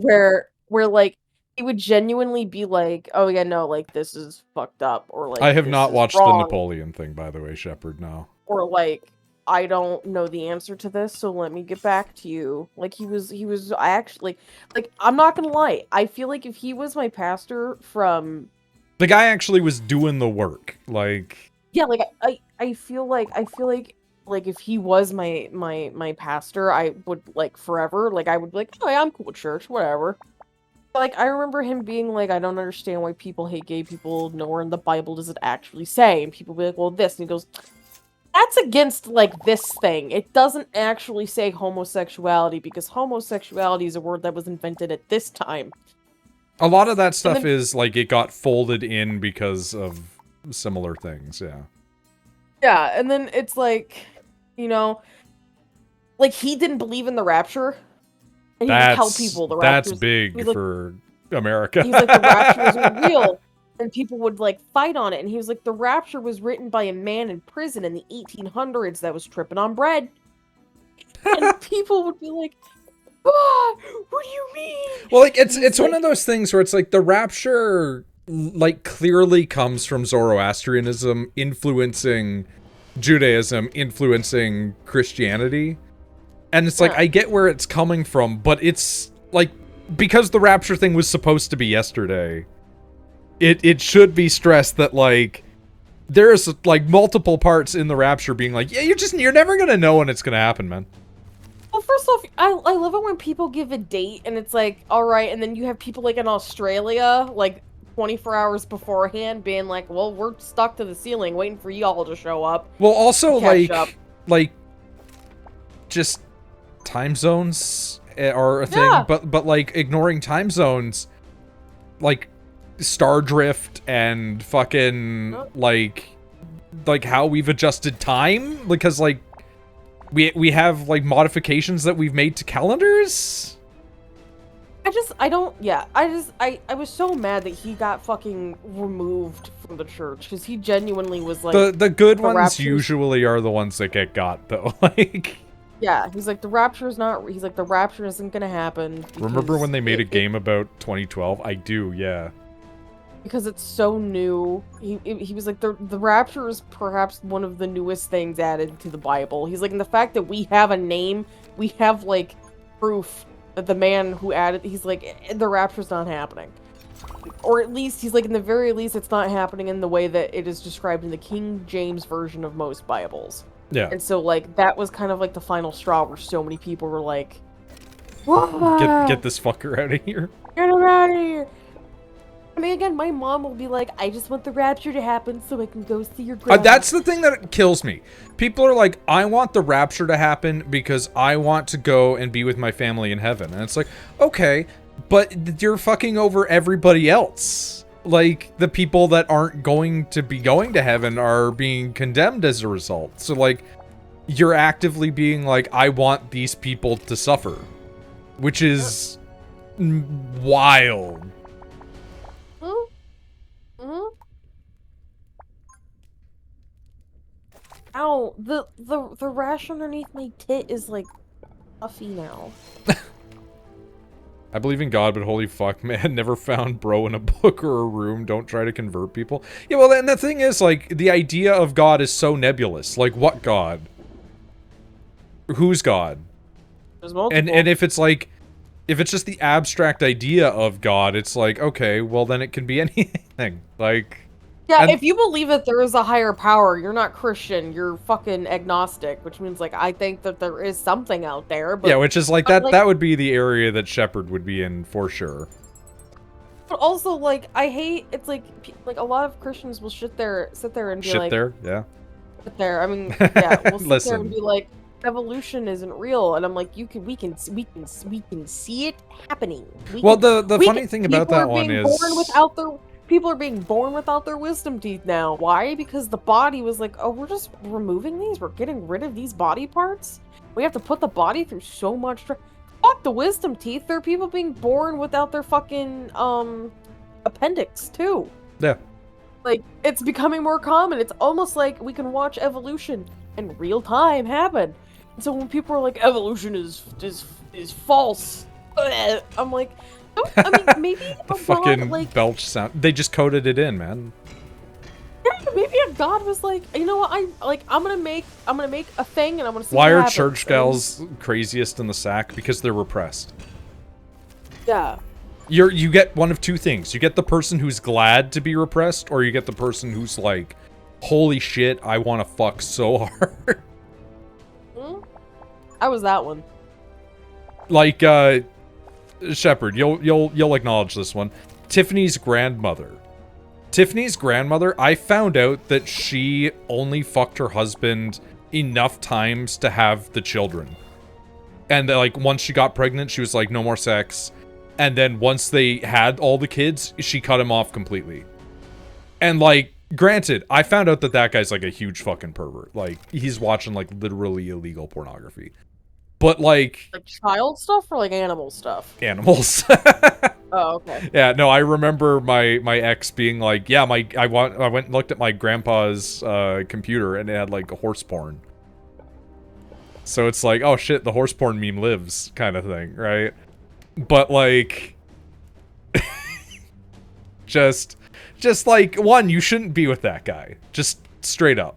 church, where like he would genuinely be like, "Oh yeah, no, like this is fucked up," or like I have this not is watched wrong, the Napoleon thing, by the way, Shepard. No. or like I don't know the answer to this, so let me get back to you. Like he was. I actually like. I'm not gonna lie. I feel like if he was my pastor from The guy actually was doing the work. Like, yeah, like I feel like if he was my pastor, I would like forever, like I would be like, oh yeah, I'm cool with church, whatever. But, like I remember him being like, I don't understand why people hate gay people. Nowhere in the Bible does it actually say. And people be like, well, this, and he goes, that's against like this thing. It doesn't actually say homosexuality because homosexuality is a word that was invented at this time. a lot of that stuff is like it got folded in because of similar things. Yeah. Yeah, and then it's like, you know, like he didn't believe in the rapture. And he would tell people the rapture. That's big like, for America. He's like, the rapture isn't real. And people would like fight on it. And he was like, the rapture was written by a man in prison in the 1800s that was tripping on bread. And people would be like, ah, what do you mean? Well, like it's one of those things where it's like the rapture like clearly comes from Zoroastrianism influencing Judaism, influencing Christianity. And it's like, I get where it's coming from, but it's like, because the rapture thing was supposed to be yesterday, it should be stressed that like there's like multiple parts in the rapture being like, yeah, you're never gonna know when it's gonna happen, man. Well, first off, I love it when people give a date and it's like, all right, and then you have people like in Australia, like 24 hours beforehand, being like, well, we're stuck to the ceiling waiting for y'all to show up. Well, also like just time zones are a thing, but like ignoring time zones, like star drift and fucking like how we've adjusted time, because like we have like modifications that we've made to calendars. I was so mad that he got fucking removed from the church because he genuinely was like the good ones usually are the ones that get got though. Like, yeah, he's like, the rapture isn't gonna happen. Remember when they made a game about 2012? I do, yeah. Because it's so new. He was like, the rapture is perhaps one of the newest things added to the Bible. He's like, and the fact that we have a name, we have like proof that the man who added, he's like, the rapture's not happening. Or at least, he's like, in the very least, it's not happening in the way that it is described in the King James version of most Bibles. Yeah. And so, like, that was kind of like the final straw where so many people were like, get this fucker out of here. Get him out of here. I mean, again, my mom will be like, I just want the rapture to happen so I can go see your grandma. That's the thing that kills me. People are like, I want the rapture to happen because I want to go and be with my family in heaven. And it's like, okay, but you're fucking over everybody else. Like, the people that aren't going to be going to heaven are being condemned as a result. So, like, you're actively being like, I want these people to suffer. Which is wild. Ow, the rash underneath my tit is like puffy now. I believe in God, but holy fuck, man, never found bro in a book or a room. Don't try to convert people. Yeah, well, and the thing is, like, the idea of God is so nebulous. Like, what God? Who's God? There's multiple. And if it's like, if it's just the abstract idea of God, it's like, okay, well then it can be anything. Like, yeah, if you believe that there is a higher power, you're not Christian, you're fucking agnostic, which means, like, I think that there is something out there, but... Yeah, which is, like, that would be the area that Shepard would be in, for sure. But also, like, I hate, it's like a lot of Christians will sit there and be like... Yeah. Sit there, I mean, yeah, we'll sit there and be like, evolution isn't real, and I'm like, we can see it happening. The funny thing about that one is... People are being born without their wisdom teeth now. Why? Because the body was like, oh, we're just removing these? We're getting rid of these body parts? We have to put the body through so much... Fuck the wisdom teeth. There are people being born without their fucking, appendix too. Yeah. Like, it's becoming more common. It's almost like we can watch evolution in real time happen. And so when people are like, evolution is false, I'm like, no, I mean, maybe the a fucking god, like, belch sound. They just coded it in, man. yeah, maybe a god was like, you know what, I'm gonna make a thing and I'm gonna see Why what are happens. church gals craziest in the sack? Because they're repressed. Yeah. You get one of two things. You get the person who's glad to be repressed, or you get the person who's like, holy shit, I want to fuck so hard. I was that one. Like, Shepard, you'll acknowledge this one. Tiffany's grandmother. Tiffany's grandmother, I found out that she only fucked her husband enough times to have the children. And like, once she got pregnant, she was like, no more sex. And then once they had all the kids, she cut him off completely. And like, granted, I found out that that guy's like a huge fucking pervert. Like, he's watching like literally illegal pornography. But like child stuff or like animal stuff? Animals. Oh, okay. Yeah, no, I remember my ex being like, yeah, I went and looked at my grandpa's computer and it had like a horse porn. So it's like, oh shit, the horse porn meme lives kind of thing, right? But like just like, one, you shouldn't be with that guy. Just straight up.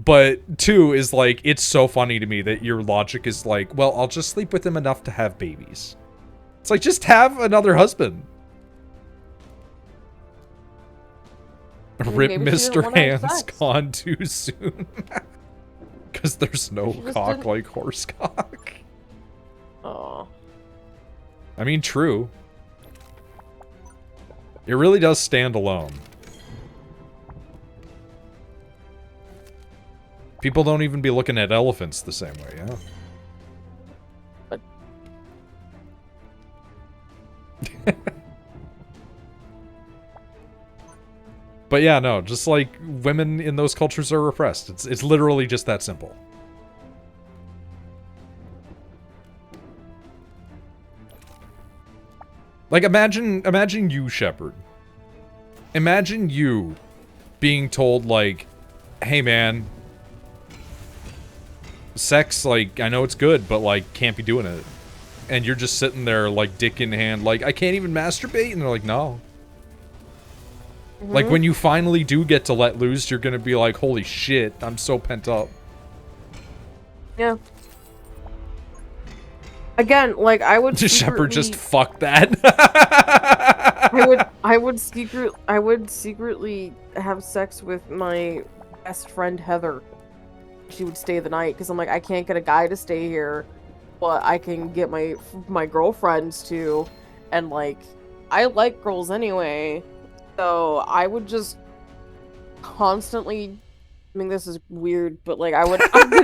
But two is like, it's so funny to me that your logic is like, well, I'll just sleep with him enough to have babies. It's like, just have another husband. Rip Mr. Hands gone too soon. Because there's no cock like horse cock. Oh. I mean, true. It really does stand alone. People don't even be looking at elephants the same way, yeah? But yeah, no, just like women in those cultures are repressed. It's literally just that simple. Like, imagine you, Shepard. Imagine you being told, like, hey man, sex, like, I know it's good, but like, can't be doing it. And you're just sitting there, like, dick in hand, like, I can't even masturbate? And they're like, no. Mm-hmm. Like, when you finally do get to let loose, you're gonna be like, holy shit, I'm so pent up. Yeah. Again, like, I would Shepard just fuck that. I would secretly have sex with my best friend Heather. She would stay the night because I'm like, I can't get a guy to stay here, but I can get my girlfriends to, and like, I like girls anyway, so I would just constantly. I mean, this is weird, but like, I would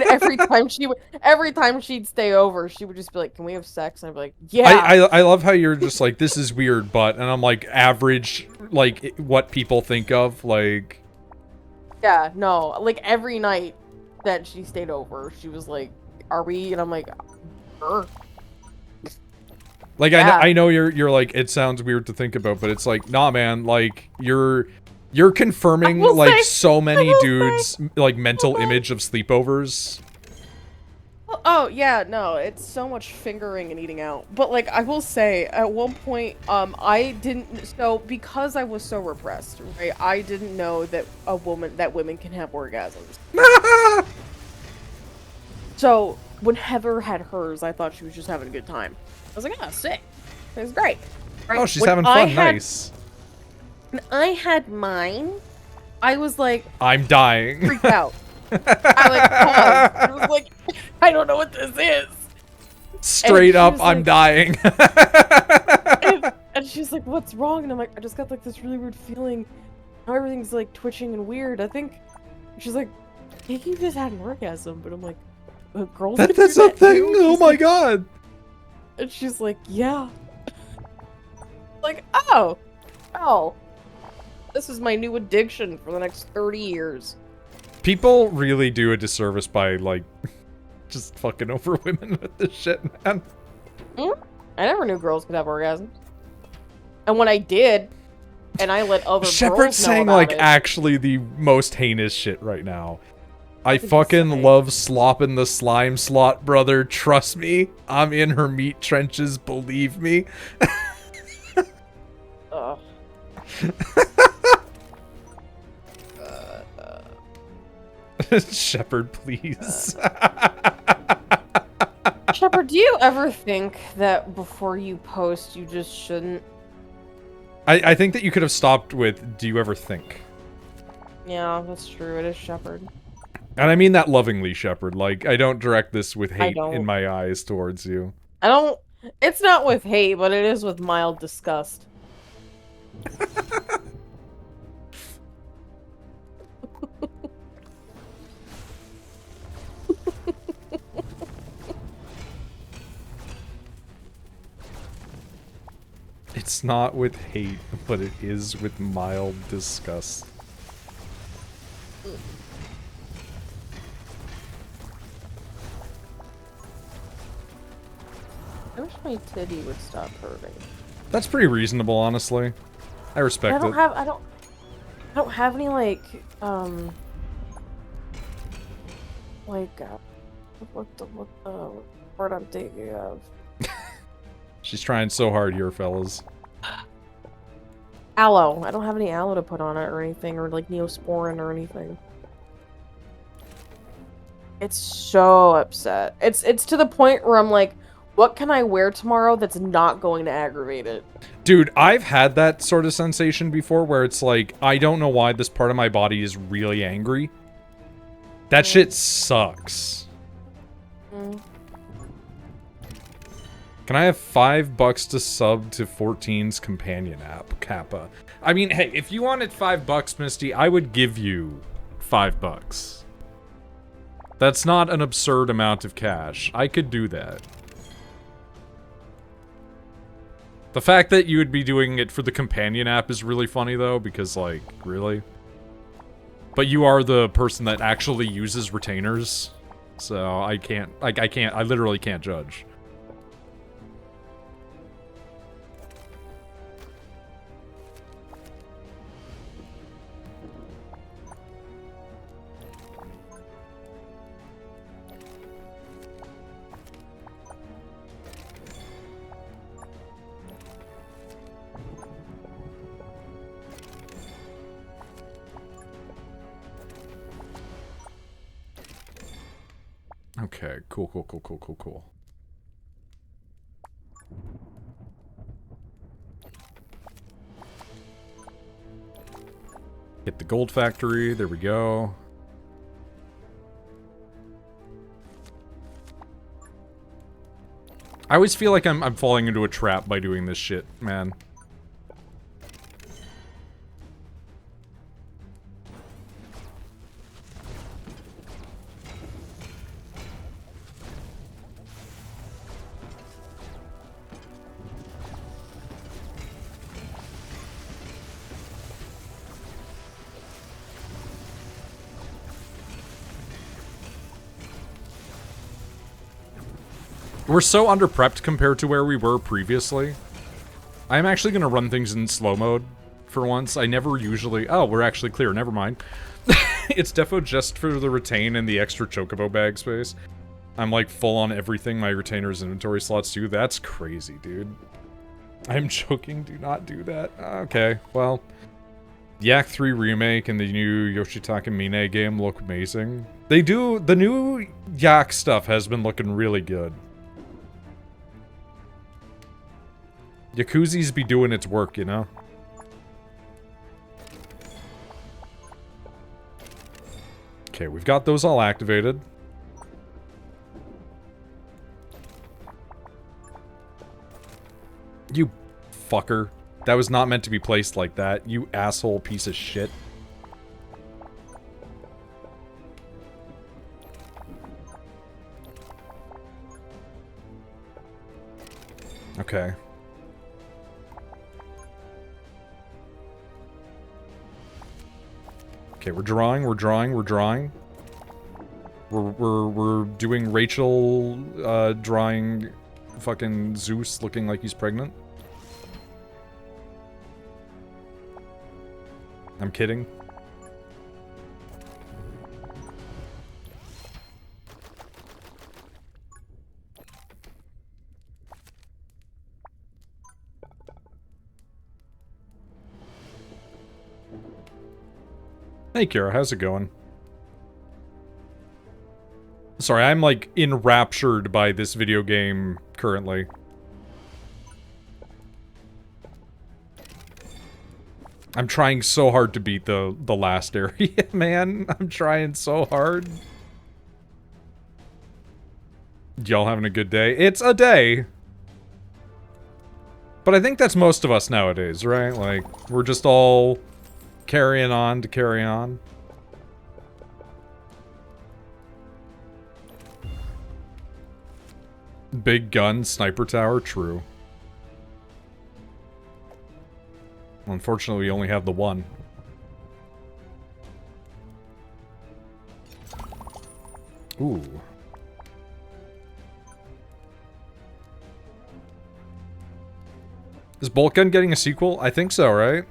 every time she'd stay over, she would just be like, "Can we have sex?" And I'd be like, "Yeah." I love how you're just like, this is weird, but, and I'm like, average, like, what people think of, like. Yeah, no, like every night that she stayed over, she was like, "Are we?" And I'm like, "Sure." Like, yeah. I know you're like, it sounds weird to think about, but it's like, nah, man, like, you're confirming, like, so many dudes, like, mental image of sleepovers. Oh, yeah, no, it's so much fingering and eating out. But, like, I will say, at one point, I didn't, so, because I was so repressed, right, I didn't know that women can have orgasms. So, when Heather had hers, I thought she was just having a good time. I was like, oh, sick. It was great. Right? Oh, she's having fun, nice. When I had mine, I was like, I'm dying. Freaked out. I like paused. I was like, I don't know what this is. Straight up, I'm dying. and she's like, what's wrong? And I'm like, I just got like this really weird feeling. Now everything's like twitching and weird. I think she's like, I think you just had an orgasm. But I'm like, girls. That's a thing. Oh my god. And she's like, yeah. Like, oh. This is my new addiction for the next 30 years. People really do a disservice by, like, just fucking over women with this shit, man. I never knew girls could have orgasms. And when I did, and I let other Shepard's girls know saying, about like, it. actually the most heinous shit right now. I fucking love slopping the slime slot, brother. Trust me. I'm in her meat trenches, believe me. Ugh. Shepard, please. Shepard, do you ever think that before you post, you just shouldn't? I think that you could have stopped with, do you ever think? Yeah, that's true. It is Shepard. And I mean that lovingly, Shepard. Like, I don't direct this with hate don't. in my eyes towards you. I don't... It's not with hate, but it is with mild disgust. It's not with hate, but it is with mild disgust. I wish my titty would stop hurting. That's pretty reasonable, honestly. I respect it. I don't have any, like, what the word I'm thinking of? She's trying so hard here, fellas. Aloe. I don't have any aloe to put on it or anything, or like Neosporin or anything. It's so upset. It's to the point where I'm like, what can I wear tomorrow that's not going to aggravate it? Dude, I've had that sort of sensation before where it's like, I don't know why this part of my body is really angry. That shit sucks. Can I have $5 to sub to 14's companion app, Kappa? I mean, hey, if you wanted $5, Misty, I would give you $5. That's not an absurd amount of cash. I could do that. The fact that you would be doing it for the companion app is really funny, though, because, like, really? But you are the person that actually uses retainers, so I can't, like, I literally can't judge. Okay, cool. Hit the gold factory, there we go. I always feel like I'm falling into a trap by doing this shit, man. We're so under-prepped compared to where we were previously. I'm actually going to run things in slow mode for once. I never usually... Oh, we're actually clear. Never mind. It's defo just for the retain and the extra chocobo bag space. I'm like full on everything my retainer's inventory slots do. That's crazy, dude. I'm joking. Do not do that. Okay, well... Yak 3 Remake and the new Yoshitaka Mine game look amazing. They do... The new Yak stuff has been looking really good. Yakuzi's be doing its work, you know? Okay, we've got those all activated. You fucker. That was not meant to be placed like that, you asshole piece of shit. Okay. Okay, we're drawing. We're doing Rachel, drawing fucking Zeus looking like he's pregnant. I'm kidding. Hey Kira, how's it going? Sorry, I'm like enraptured by this video game currently. I'm trying so hard to beat the last area, man. I'm trying so hard. Y'all having a good day? It's a day. But I think that's most of us nowadays, right? Like, we're just all carrying on to carry on. Big gun, sniper tower, true. Unfortunately, we only have the one. Ooh. Is Bolt Gun getting a sequel? I think so, right?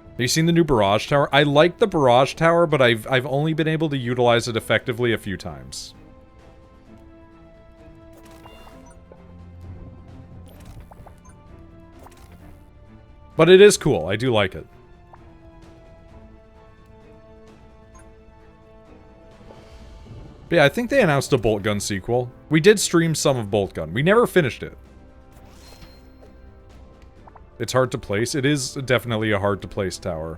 Have you seen the new Barrage Tower? I like the Barrage Tower, but I've only been able to utilize it effectively a few times. But it is cool. I do like it. But yeah, I think they announced a Bolt Gun sequel. We did stream some of Bolt Gun. We never finished it. It's hard to place. It is definitely a hard to place tower.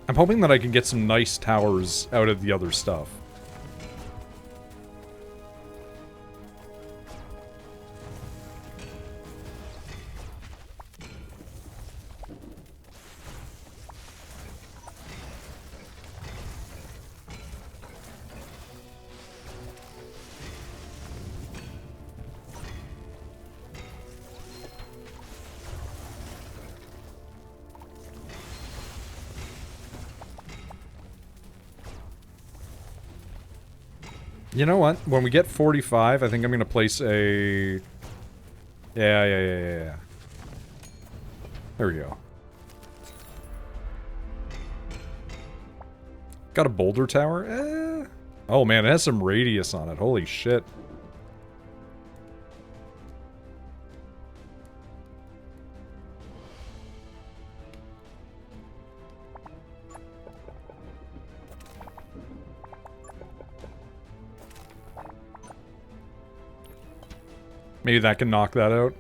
I'm hoping that I can get some nice towers out of the other stuff. You know what? When we get 45, I think I'm gonna place a... Yeah. There we go. Got a boulder tower? Eh. Oh man, it has some radius on it. Holy shit. Maybe that can knock that out.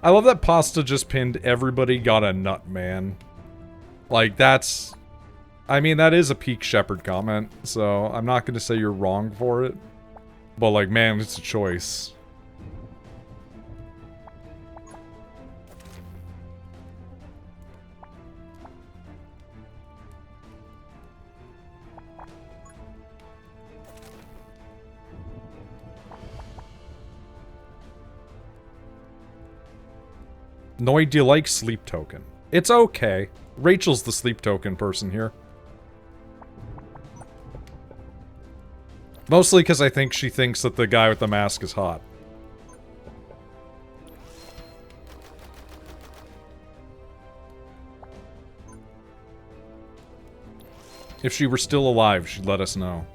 I love that Pasta just pinned everybody got a nut, man. Like, that's... I mean, that is a peak Shepherd comment, so I'm not going to say you're wrong for it. But, like, man, it's a choice. Noid, do you like Sleep Token? It's okay. Rachel's the Sleep Token person here. Mostly because I think she thinks that the guy with the mask is hot. If she were still alive, she'd let us know.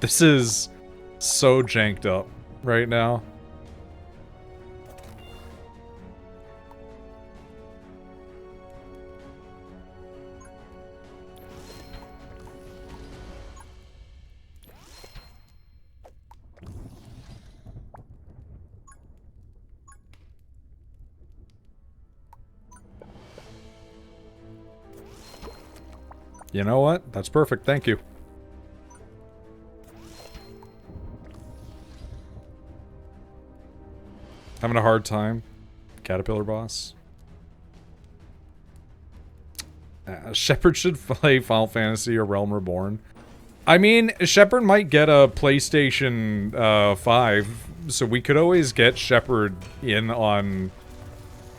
This is so janked up right now. You know what? That's perfect. Thank you. Having a hard time. caterpillar boss. Shepard should play Final Fantasy or Realm Reborn. I mean, Shepard might get a PlayStation 5, so we could always get Shepard in on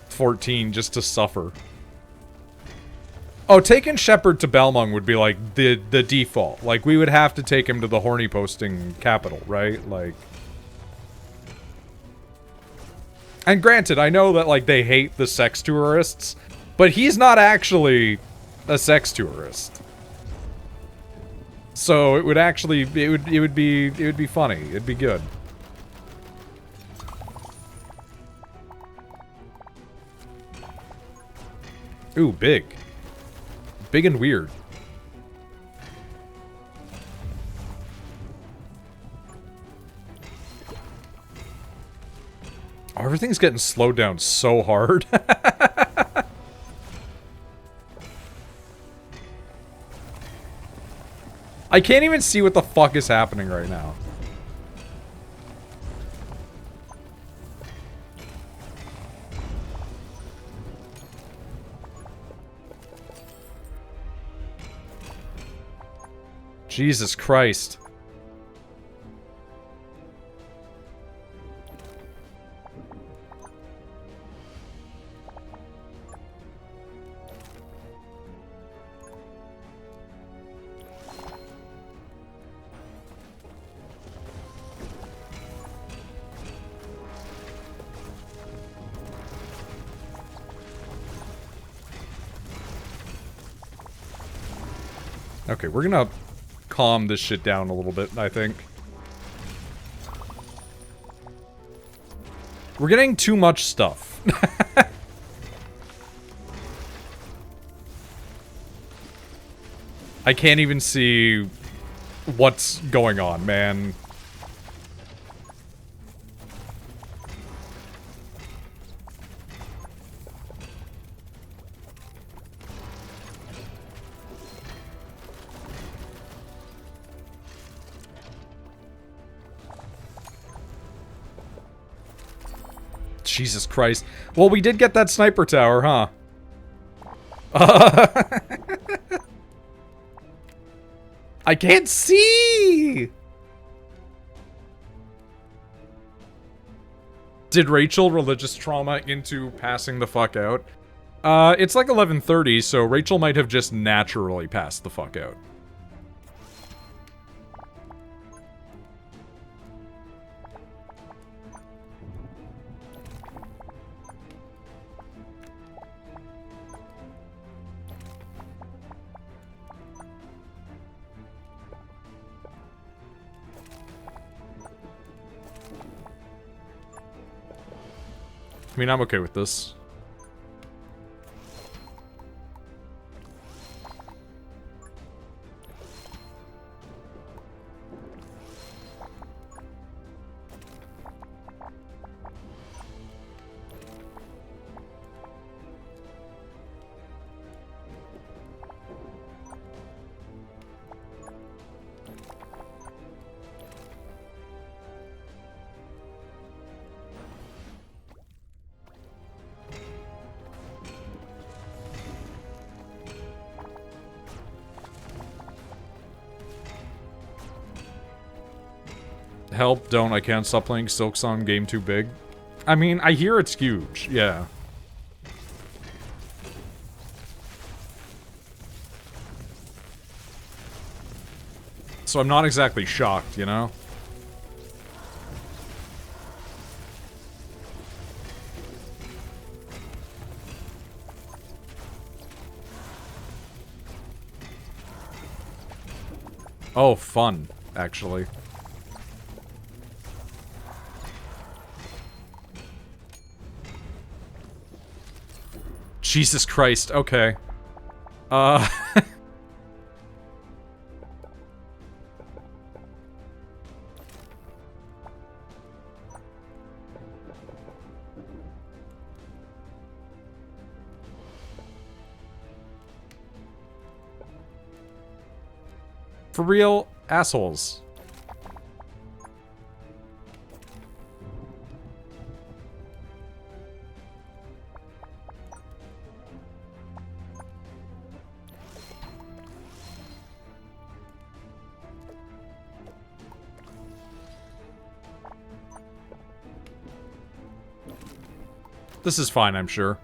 14 just to suffer. Oh, taking Shepard to Balmung would be like the default. Like, we would have to take him to the horny posting capital, right? Like... And granted, I know that, like, they hate the sex tourists, but he's not actually a sex tourist. So it would actually, it would be funny. It'd be good. Ooh, big. Big and weird. Oh, everything's getting slowed down so hard. I can't even see what the fuck is happening right now. Jesus Christ. Okay, we're gonna calm this shit down a little bit, I think. We're getting too much stuff. I can't even see what's going on, man. Jesus Christ. Well, we did get that sniper tower, huh? I can't see! Did Rachel religious trauma into passing the fuck out? It's like 11:30, so Rachel might have just naturally passed the fuck out. I mean, I'm okay with this. Help, don't, I can't stop playing Silksong, game too big. I mean, I hear it's huge, yeah. So I'm not exactly shocked, you know? Oh, fun, actually. Jesus Christ, okay. For real, assholes. This is fine, I'm sure.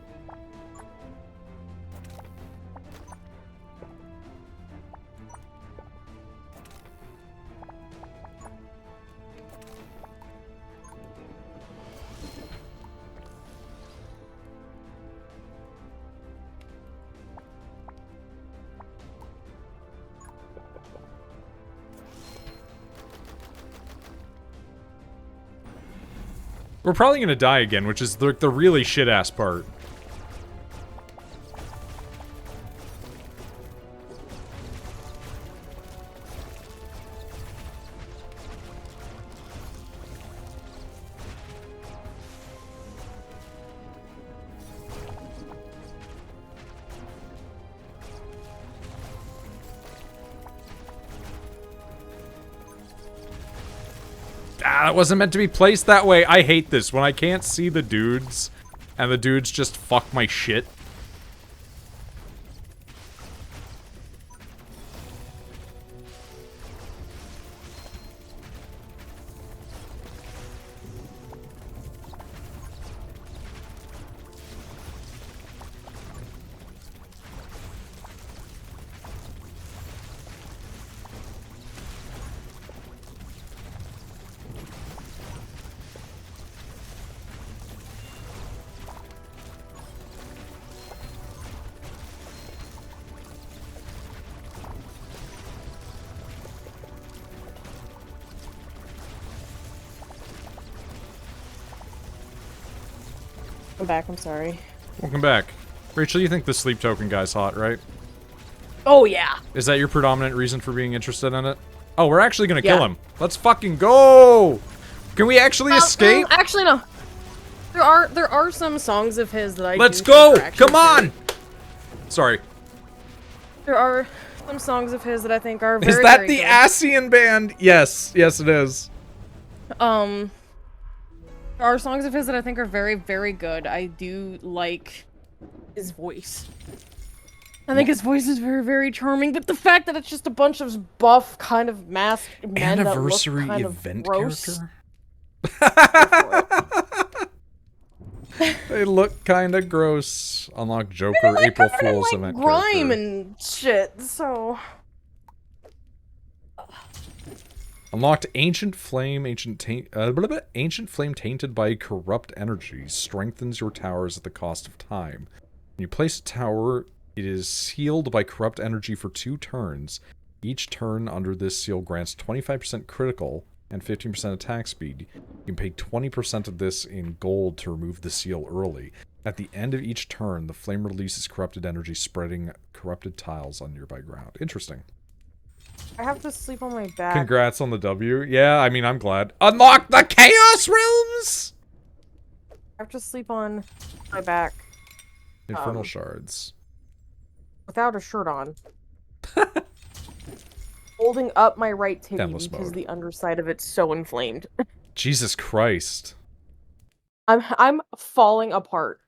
We're probably gonna die again, which is the really shit-ass part. That wasn't meant to be placed that way. I hate this when I can't see the dudes and the dudes just fuck my shit. I'm back, I'm sorry. Welcome back. Rachel, you think the sleep token guy's hot, right? Oh, yeah. Is that your predominant reason for being interested in it? Oh, we're actually gonna kill him. Let's fucking go! Can we actually escape? Actually, no. There are some songs of his that I Let's go! Come on! Sorry. There are some songs of his that I think are very, Is that very the good. Asian band? Yes. Yes, it is. There are songs of his that I think are very, very good. I do like his voice. I think his voice is very, very charming, but the fact that it's just a bunch of buff, kind of masked men Anniversary that look kind event of gross. character? They look kind of gross. Unlock Joker Like, April Fool's like event grime character. and shit, so... Unlocked Ancient Flame, Ancient Flame tainted by corrupt energy. Strengthens your towers at the cost of time. When you place a tower, it is sealed by corrupt energy for 2 turns. Each turn under this seal grants 25% critical and 15% attack speed. You can pay 20% of this in gold to remove the seal early. At the end of each turn, the flame releases corrupted energy, spreading corrupted tiles on nearby ground. Interesting. I have to sleep on my back. Congrats on the W. Yeah, I mean, I'm glad. Unlock the Chaos Realms! I have to sleep on my back. Infernal Shards. Without a shirt on. Holding up my right titty Endless because mode. the underside of it's so inflamed. Jesus Christ. I'm falling apart.